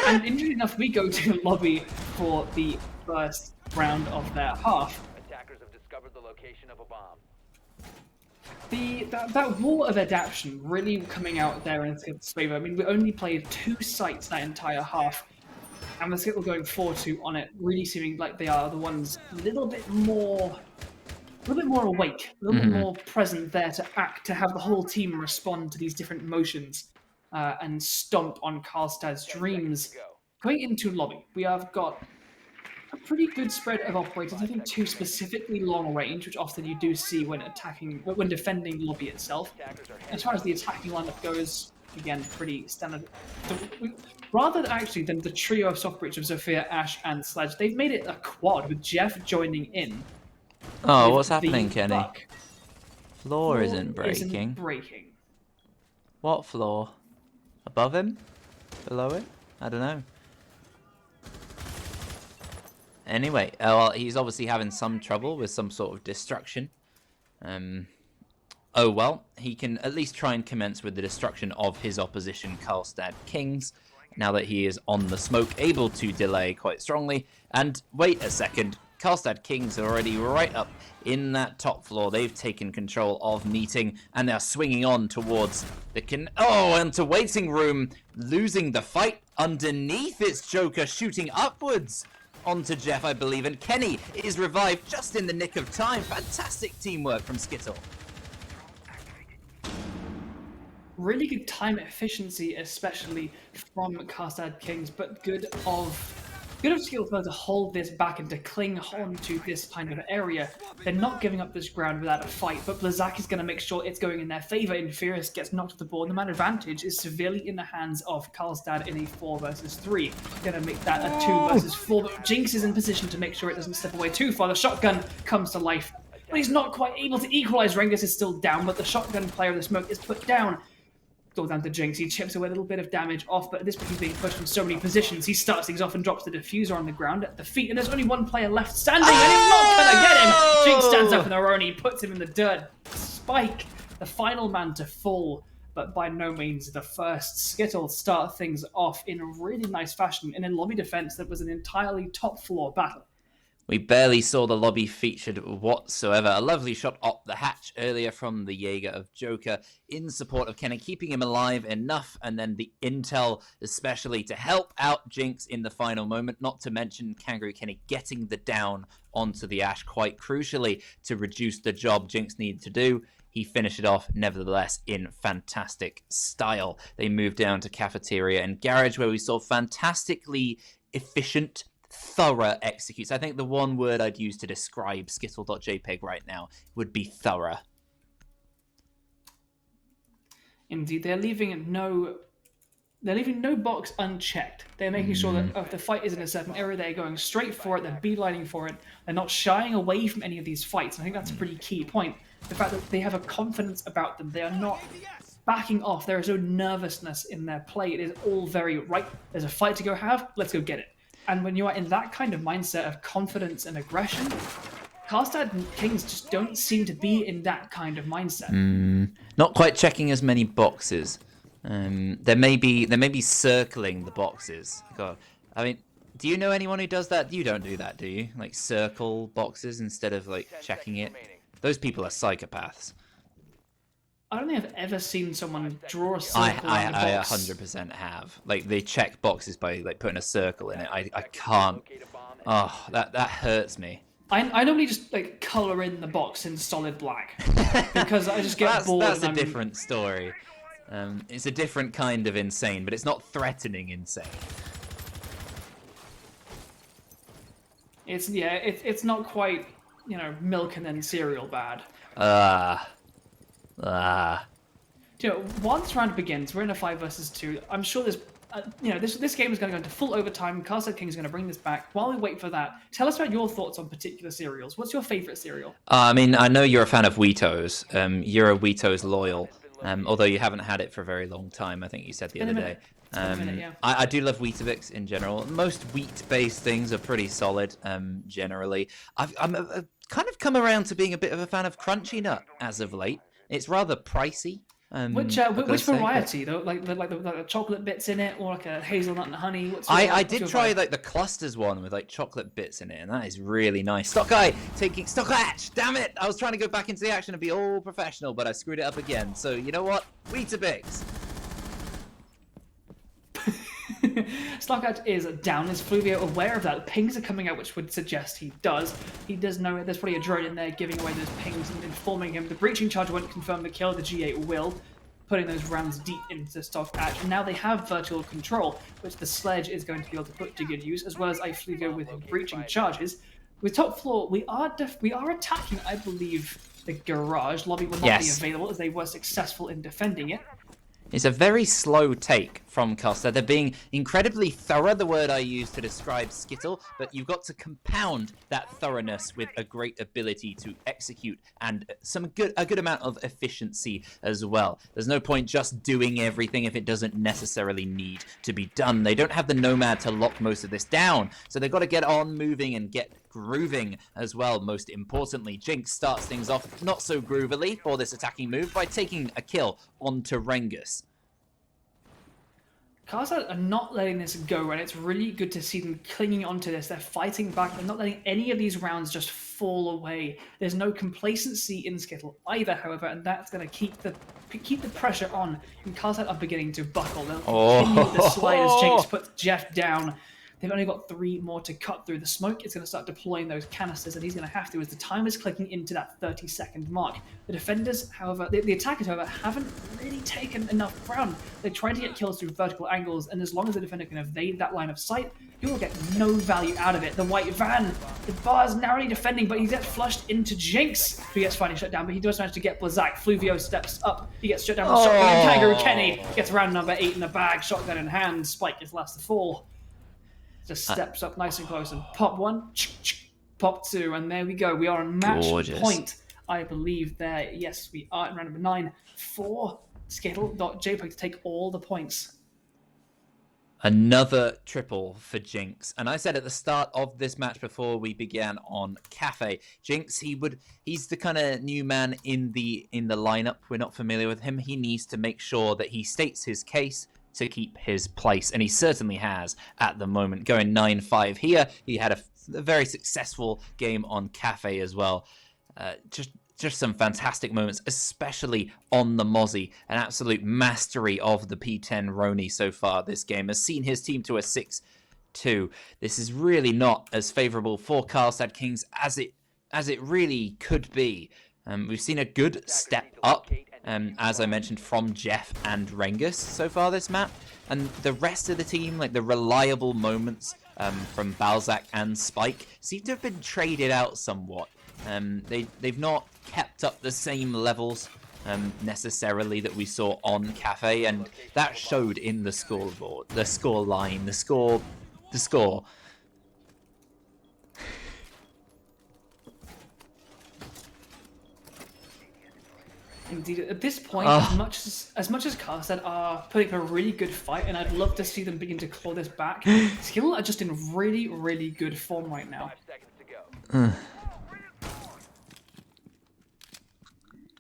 And interestingly enough, we go to lobby for the first round of their half. Attackers have discovered the location of a bomb. That wall of adaptation really coming out there in Skittle's favour. I mean, we only played 2 sites that entire half, and with Skittle going 4-2 on it, really seeming like they are the ones a little bit more awake, a little bit more present there to act, to have the whole team respond to these different motions and stomp on Carlstad's dreams. Going into lobby, we have got a pretty good spread of operators. I think 2 specifically long range, which often you do see when defending lobby itself. As far as the attacking lineup goes, again, pretty standard. Rather than the trio of soft breach of Zofia, Ash, and Sledge, they've made it a quad with Jeff joining in. Oh, what's happening, Kenny? Buck. Floor isn't breaking. What floor? Above him? Below him? I don't know. Anyway, well, he's obviously having some trouble with some sort of destruction. Oh well, he can at least try and commence with the destruction of his opposition, Carlstad Kings, now that he is on the smoke, able to delay quite strongly. And wait a second, Carlstad Kings are already right up in that top floor. They've taken control of meeting, and they're swinging on towards the into waiting room, losing the fight underneath. It's Joker shooting upwards onto Jeff, I believe, and Kenny is revived just in the nick of time. Fantastic teamwork from Skittle. Really good time efficiency, especially from Carlstad Kings, but good of Skittle to hold this back and to cling on to this kind of area. They're not giving up this ground without a fight, but Blazak is going to make sure it's going in their favour. Inferius gets knocked off the board, and the man advantage is severely in the hands of Carlstad in a 4 versus 3. Going to make that a 2 versus 4, but Jinx is in position to make sure it doesn't step away too far. The shotgun comes to life, but he's not quite able to equalise. Rengus is still down, but the shotgun player of the smoke is put down. Goes down to Jinx. He chips away a little bit of damage off, but at this point he's being pushed from so many positions. He starts things off and drops the diffuser on the ground at the feet, and there's only one player left standing, and he's not gonna get him! Jinx stands up in a row and he puts him in the dirt. Spike, the final man to fall, but by no means the first. Skittle start things off in a really nice fashion in a lobby defense that was an entirely top floor battle. We barely saw the lobby featured whatsoever. A lovely shot up the hatch earlier from the Jaeger of Joker in support of Kenny, keeping him alive enough, and then the intel especially to help out Jinx in the final moment, not to mention Kangaroo Kenny getting the down onto the Ash quite crucially to reduce the job Jinx needed to do. He finished it off, nevertheless, in fantastic style. They moved down to Cafeteria and Garage, where we saw fantastically efficient, thorough executes. I think the one word I'd use to describe Skittle.jpg right now would be thorough. Indeed, they're leaving no box unchecked. They're making sure that if the fight is in a certain area, they're going straight for it, they're beelining for it, they're not shying away from any of these fights. And I think that's a pretty key point. The fact that they have a confidence about them. They are not backing off. There is no nervousness in their play. It is all very, right, there's a fight to go have, let's go get it. And when you are in that kind of mindset of confidence and aggression, Carlstad Kings just don't seem to be in that kind of mindset. Not quite checking as many boxes. They may be circling the boxes. God, I mean, do you know anyone who does that? You don't do that, do you? Like circle boxes instead of like checking it. Those people are psychopaths. I don't think I've ever seen someone draw a circle around a box. I 100% have. Like, they check boxes by like putting a circle in it. I can't. Oh, that hurts me. I normally just like color in the box in solid black because I just get bored. That's a different story. It's a different kind of insane, but it's not threatening insane. It's not quite, milk and then cereal bad. You know, once round begins, we're in a 5 versus 2. I'm sure there's this game is going to go into full overtime. Carlstad King is going to bring this back. While we wait for that, tell us about your thoughts on particular cereals. What's your favorite cereal? I mean, I know you're a fan of Wheatos. You're a Wheatos loyal, although you haven't had it for a very long time. I think you said the other day. I do love Weetabix in general. Most wheat-based things are pretty solid, generally. I'm kind of come around to being a bit of a fan of Crunchy Nut as of late. It's rather pricey. Which variety though? Like the chocolate bits in it, or like a hazelnut and honey? I did try like the clusters one with like chocolate bits in it, and that is really nice. Stock hatch! Damn it! I was trying to go back into the action and be all professional, but I screwed it up again. So you know what? Weetabix. Stockhatch is down. Is Fluvio aware of that? The pings are coming out, which would suggest he does. He does know it. There's probably a drone in there giving away those pings and informing him. The breaching charge won't confirm the kill. The G8 will, putting those rounds deep into Stockhatch. And now they have virtual control, which the sledge is going to be able to put to good use, as well as Fluvio with breaching charges. With top floor, we are attacking, I believe, the garage. Lobby will not be available as they were successful in defending it. It's a very slow take from Carlstad. They're being incredibly thorough, the word I use to describe Skittle, but you've got to compound that thoroughness with a great ability to execute and a good amount of efficiency as well. There's no point just doing everything if it doesn't necessarily need to be done. They don't have the Nomad to lock most of this down, so they've got to get on moving and get grooving as well. Most importantly, Jinx starts things off not so groovily for this attacking move by taking a kill onto Rengus. Carlstad are not letting this go, and it's really good to see them clinging onto this. They're fighting back and not letting any of these rounds just fall away. There's no complacency in Skittle either, however, and that's going to keep the pressure on. And Carlstad are beginning to buckle. They'll continue with the slide as Jinx puts Jeff down. They've only got 3 more to cut through. The smoke is going to start deploying those canisters, and he's going to have to as the time is clicking into that 30-second mark. The defenders, however, the attackers, however, haven't really taken enough ground. They're trying to get kills through vertical angles, and as long as the defender can evade that line of sight, you will get no value out of it. The white van, the bar is narrowly defending, but he gets flushed into Jinx, who gets finally shut down, but he does manage to get Blazak. Fluvio steps up, he gets shut down with shotgun, and Kangaroo Kenny gets round number 8 in the bag, shotgun in hand, Spike is last to fall. Just steps up nice and close and pop 1, pop 2, and there we go. We are on match point, I believe there. Yes, we are in round number 9 for Skittle.jpg to take all the points. Another triple for Jinx. And I said at the start of this match before we began on Cafe, Jinx, he's the kind of new man in the lineup. We're not familiar with him. He needs to make sure that he states his case to keep his place, and he certainly has at the moment. Going 9-5 here. He had a very successful game on Cafe as well. Just some fantastic moments, especially on the Mozzie. An absolute mastery of the P10 Roni so far this game. Has seen his team to a 6-2. This is really not as favourable for Carlstad Kings as it really could be. We've seen a good step up, as I mentioned, from Jeff and Rengus so far this map. And the rest of the team, like the reliable moments from Balzac and Spike, seem to have been traded out somewhat. They've not kept up the same levels necessarily that we saw on Cafe, and that showed in the scoreboard, the score line, the score. Indeed, at this point, as much as Carlstad are putting up a really good fight, and I'd love to see them begin to claw this back, Skittle are just in really, really good form right now. 5 seconds to go.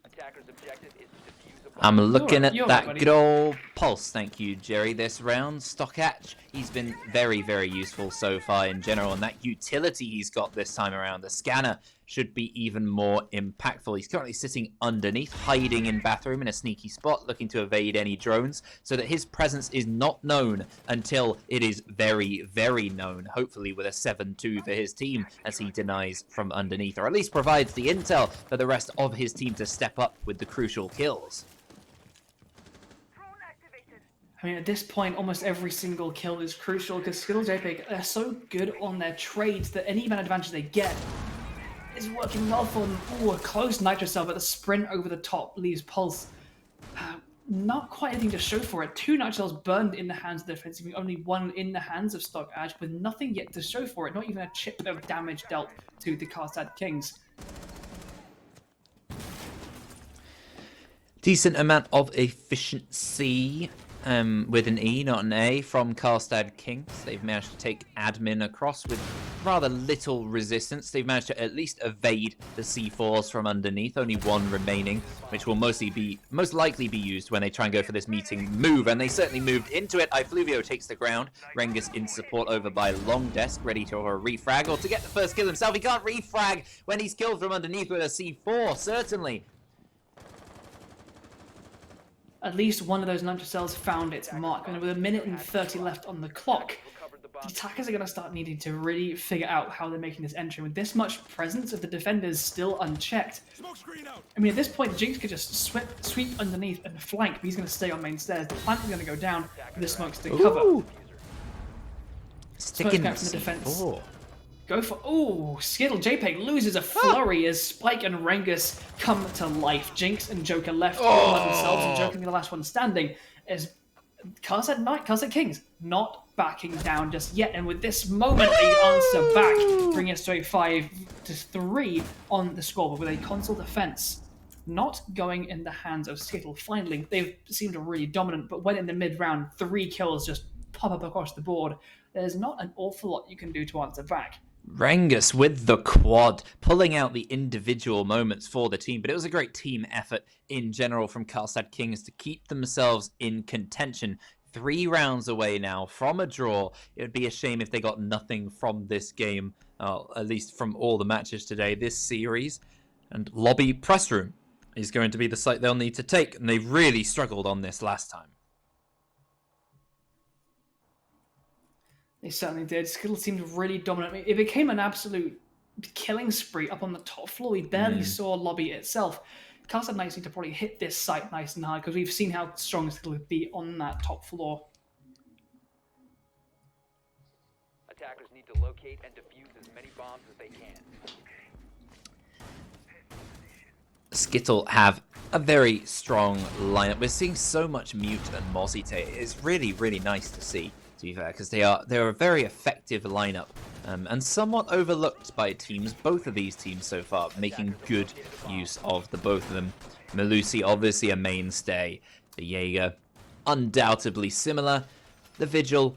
Attacker's objective is to defuse a bomb. I'm looking at You're that right, good old pulse. Thank you, Jerry, this round. Stockhatch, he's been very, very useful so far in general, and that utility he's got this time around, the scanner, should be even more impactful. He's currently sitting underneath, hiding in bathroom in a sneaky spot, looking to evade any drones, so that his presence is not known until it is very, very known, hopefully with a 7-2 for his team, as he denies from underneath, or at least provides the intel for the rest of his team to step up with the crucial kills. I mean, at this point, almost every single kill is crucial, because Skittle JPEG are so good on their trades that any amount of advantage they get is working well for them. Ooh, a close Nitro cell, but the sprint over the top leaves Pulse not quite anything to show for it. 2 nutshells burned in the hands of the defense, only 1 in the hands of Stock Ash, with nothing yet to show for it. Not even a chip of damage dealt to the Carlstad Kings. Decent amount of efficiency with an E, not an A, from Carlstad Kings. They've managed to take admin across with rather little resistance. They've managed to at least evade the C4s from underneath. Only 1 remaining, which will most likely be used when they try and go for this meeting move. And they certainly moved into it. Ifluvio takes the ground. Rengus in support over by Long Desk, ready to refrag or to get the first kill himself. He can't refrag when he's killed from underneath with a C4, certainly. At least one of those nitro cells found its mark, and with 1:30 left on the clock, the attackers are going to start needing to really figure out how they're making this entry. With this much presence of the defenders still unchecked, I mean, at this point, Jinx could just sweep underneath and flank, but he's going to stay on main stairs. The plant is going to go down with the smokes to cover. Sticking back from the defense. Go for... Ooh, Skittle. JPEG loses a flurry as Spike and Rengus come to life. Jinx and Joker left all by themselves, and Joker the last one standing. As Carlstad Kings not backing down just yet. And with this moment, they answer back, bringing us to a 5-3 on the scoreboard with a console defense. Not going in the hands of Skittle. Finally, they've seemed really dominant, but when in the mid-round, 3 kills just pop up across the board. There's not an awful lot you can do to answer back. Rengus with the quad, pulling out the individual moments for the team, but it was a great team effort in general from Carlstad Kings to keep themselves in contention. 3 rounds away now from a draw. It would be a shame if they got nothing from this game, at least from all the matches today, this series. And Lobby Press Room is going to be the site they'll need to take, and they really struggled on this last time. They certainly did. Skittle seemed really dominant. It became an absolute killing spree up on the top floor. We barely saw Lobby itself. Carlstad Knights need to probably hit this site nice and hard because we've seen how strong Skittle would be on that top floor. Attackers need to locate and defuse as many bombs as they can. Skittle have a very strong lineup. We're seeing so much Mute and Mozzie today. It's really, really nice to see, to be fair, because they're a very effective lineup and somewhat overlooked by teams. Both of these teams so far making good use of the both of them. Melusi obviously a mainstay. The Jaeger undoubtedly similar. The Vigil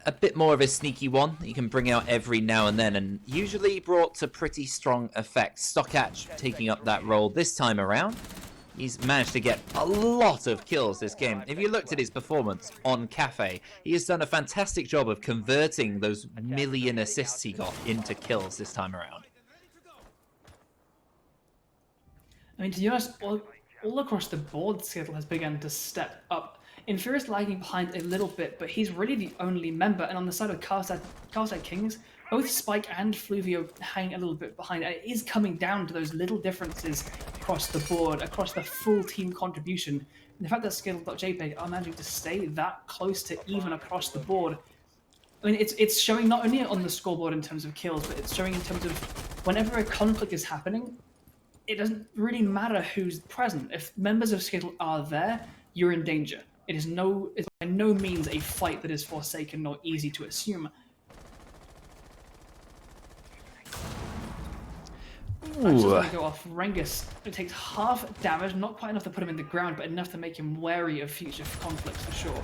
a bit more of a sneaky one that you can bring out every now and then, and usually brought to pretty strong effect. Stockatch taking up that role this time around. He's managed to get a lot of kills this game. If you looked at his performance on Cafe, he has done a fantastic job of converting those million assists he got into kills this time around. I mean, to be honest, all across the board, Skittle has begun to step up. Infurious lagging behind a little bit, but he's really the only member. And on the side of Carlstad Kings, both Spike and Fluvio hang a little bit behind. It is coming down to those little differences across the board, across the full team contribution. And the fact that Skittle.jpg are managing to stay that close to even across the board. I mean, it's showing not only on the scoreboard in terms of kills, but it's showing in terms of whenever a conflict is happening, it doesn't really matter who's present. If members of Skittle are there, you're in danger. It's by no means a fight that is forsaken nor easy to assume. Just going to go off. Rengus, it takes half damage, not quite enough to put him in the ground, but enough to make him wary of future conflicts for sure.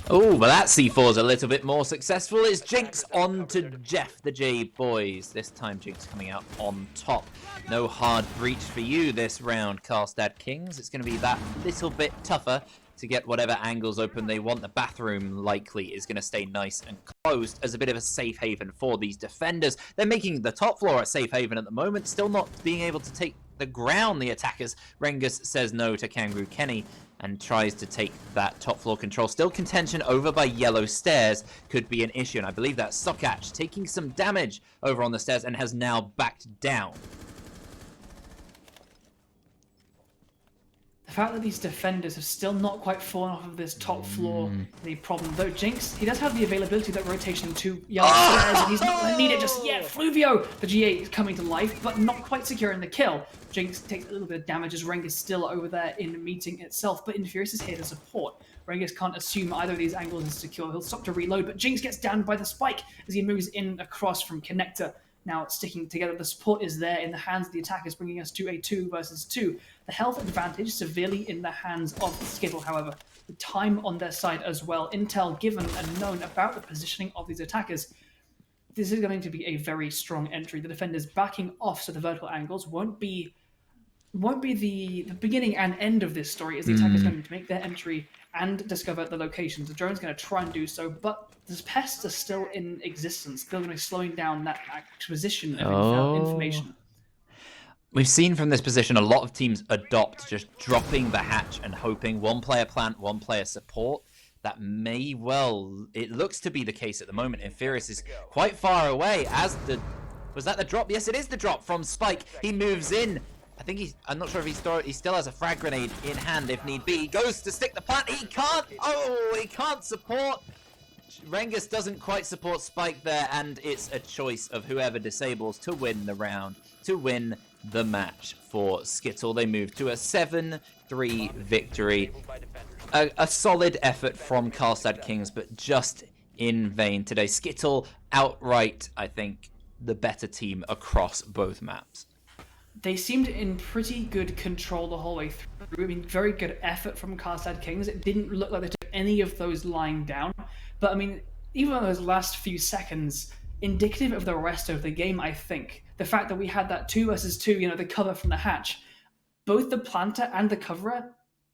Oh, but that C4 is a little bit more successful. It's Jinx on to Jeff, the J boys. This time Jinx coming out on top. No hard breach for you this round, Carlstad Kings. It's going to be that little bit tougher to get whatever angles open they want. The bathroom likely is going to stay nice and closed as a bit of a safe haven for these defenders. They're making the top floor a safe haven at the moment, still not being able to take the ground, the attackers. Rengus says no to Kangaroo Kenny and tries to take that top floor control. Still contention over by yellow stairs could be an issue, and I believe that Stockatch taking some damage over on the stairs and has now backed down. the fact that these defenders have still not quite fallen off of this top floor, the problem. Though Jinx, he does have the availability, that rotation to yellow stairs, and he's not going to need it just yet. Fluvio, the G8 is coming to life, but not quite securing the kill. Jinx takes a little bit of damage as Reng is still over there in the meeting itself, but Infurious is here to support. Rengus can't assume either of these angles is secure. He'll stop to reload, but Jinx gets downed by the spike as he moves in across from Connector. Now sticking together, the support is there in the hands of the attackers, bringing us to a 2 versus 2. The health advantage severely in the hands of Skittle, however. The time on their side as well. Intel given and known about the positioning of these attackers. This is going to be a very strong entry. The defenders backing off so the vertical angles won't be the beginning and end of this story, as the attackers going to make their entry and discover the locations. The drone's going to try and do so, but the pests are still in existence. Still going to be slowing down that acquisition of information. We've seen from this position a lot of teams adopt just dropping the hatch and hoping one player plant, one player support. That may well, it looks to be the case at the moment. Infurious is quite far away as was that the drop? Yes, it is the drop from Spike. He moves in. I think I'm not sure if he still has a frag grenade in hand if need be. He goes to stick the plant. He can't support. Rengus doesn't quite support Spike there, and it's a choice of whoever disables to win the round, to win the match for Skittle. They move to a 7-3 victory. A solid effort from Carlstad Kings, but just in vain today. Skittle outright, I think, the better team across both maps. They seemed in pretty good control the whole way through. I mean, very good effort from Carlstad Kings. It didn't look like they took any of those lying down. But, I mean, even those last few seconds, indicative of the rest of the game, I think. The fact that we had that 2 versus 2, the cover from the hatch. Both the planter and the coverer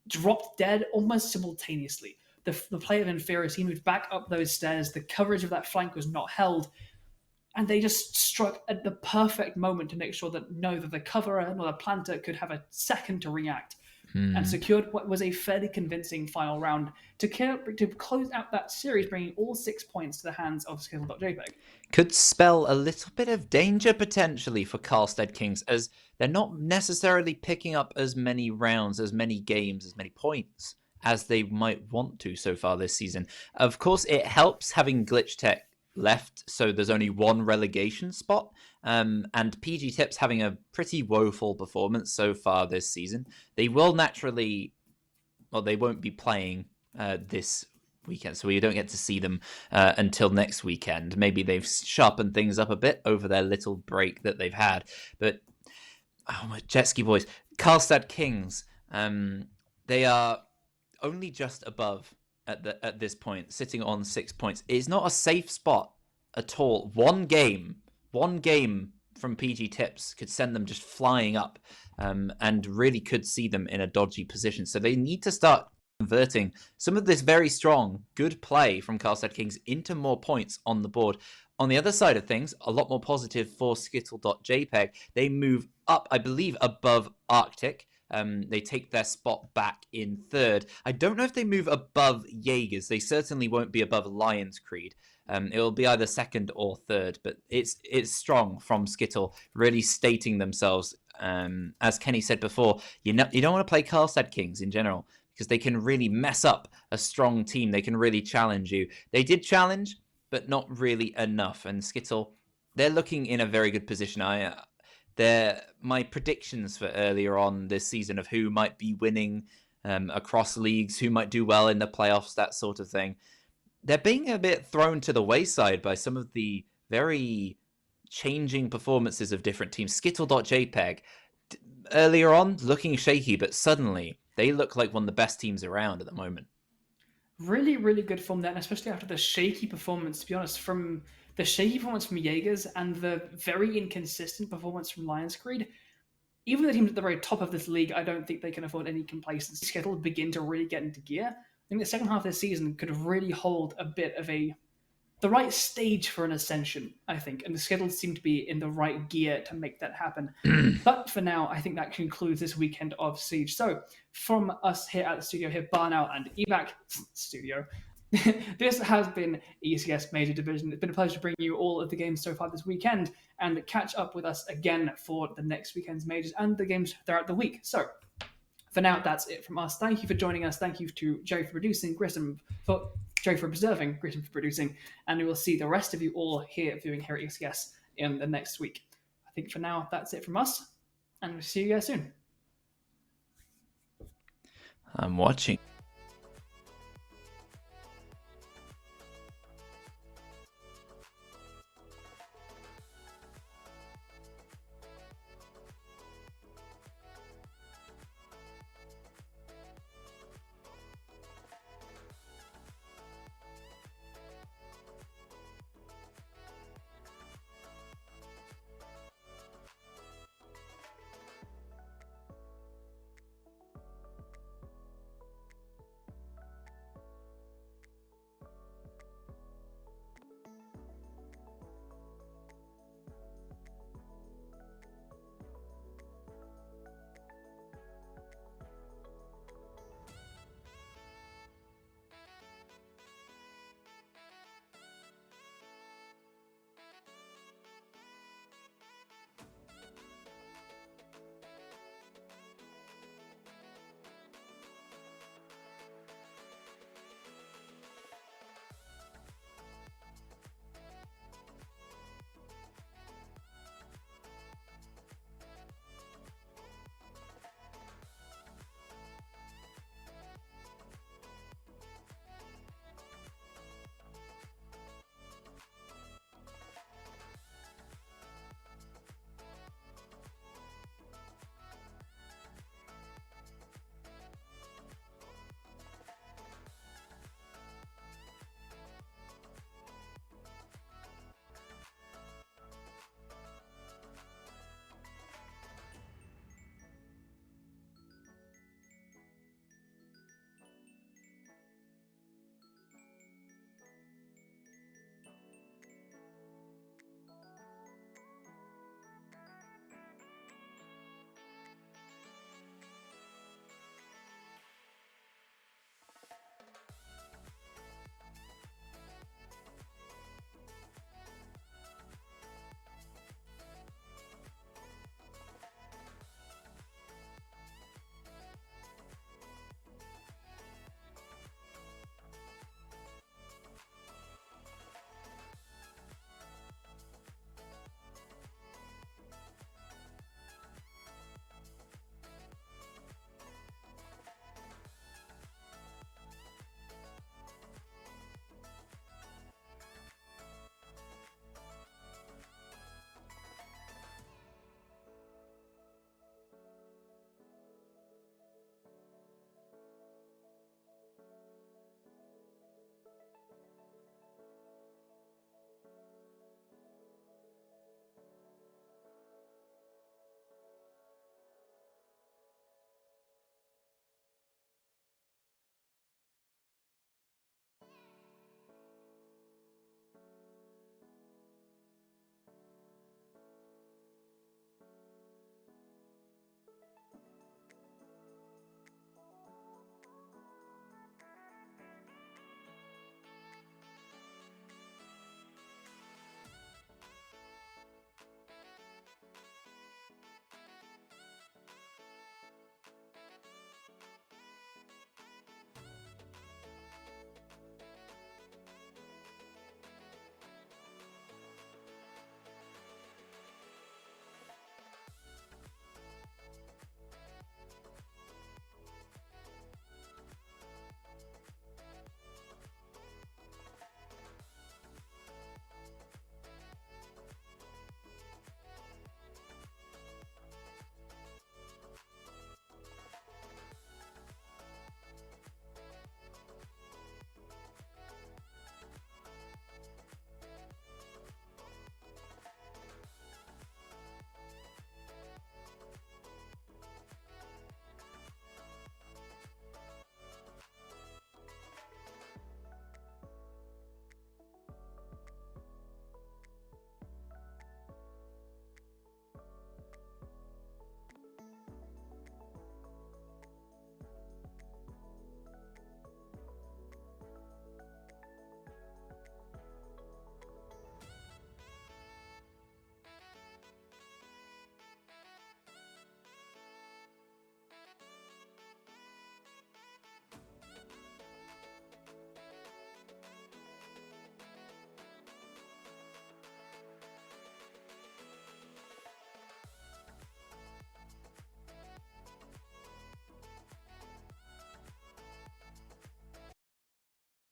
dropped dead almost simultaneously. The player of Infurious, he moved back up those stairs. The coverage of that flank was not held. And they just struck at the perfect moment to make sure that neither the coverer nor the planter could have a second to react, and secured what was a fairly convincing final round to close out that series, bringing all 6 points to the hands of Skittle.jpg. Could spell a little bit of danger potentially for Carlstad Kings, as they're not necessarily picking up as many rounds, as many games, as many points as they might want to so far this season. Of course, it helps having Glitch Tech left, so there's only one relegation spot, and PG Tips having a pretty woeful performance so far this season. They will naturally, they won't be playing this weekend, so we don't get to see them until next weekend. Maybe they've sharpened things up a bit over their little break that they've had, but my jet ski boys, Carlstad Kings, they are only just above at this point, sitting on 6 points. It's not a safe spot at all. One game from PG Tips could send them just flying up, and really could see them in a dodgy position. So they need to start converting some of this very strong, good play from Carlstad Kings into more points on the board. On the other side of things, a lot more positive for Skittle.jpg. They move up, I believe, above Arctic. They take their spot back in third. I don't know if they move above Jaegers. They certainly won't be above Lion's Creed. It will be either second or third, but it's strong from Skittle, really stating themselves. As Kenny said before, you don't want to play Carlstad Kings in general, because they can really mess up a strong team. They can really challenge you. They did challenge, but not really enough. And Skittle, they're looking in a very good position. My predictions for earlier on this season of who might be winning across leagues, who might do well in the playoffs, that sort of thing, they're being a bit thrown to the wayside by some of the very changing performances of different teams. Skittle.jpg, earlier on, looking shaky, but suddenly they look like one of the best teams around at the moment. Really, really good form there, and especially after the shaky performance, to be honest, from the shaky performance from Jaegers and the very inconsistent performance from Lion's Creed. Even the teams at the very top of this league, I don't think they can afford any complacency. Skittle begin to really get into gear. I think the second half of this season could really hold a bit of the right stage for an ascension, I think, and the Skittle seem to be in the right gear to make that happen. But for now, I think that concludes this weekend of Siege. So from us here at the studio here, Barnow and Evac Studio, this has been ECS Major Division. It's been a pleasure to bring you all of the games so far this weekend and catch up with us again for the next weekend's majors and the games throughout the week. So For now, that's it from us. Thank you for joining us. Thank you to Joe for producing, Joe for observing, Grissom for producing, and we will see the rest of you all here viewing here at ECS in the next week. I think for now, that's it from us, and we'll see you guys soon. I'm watching.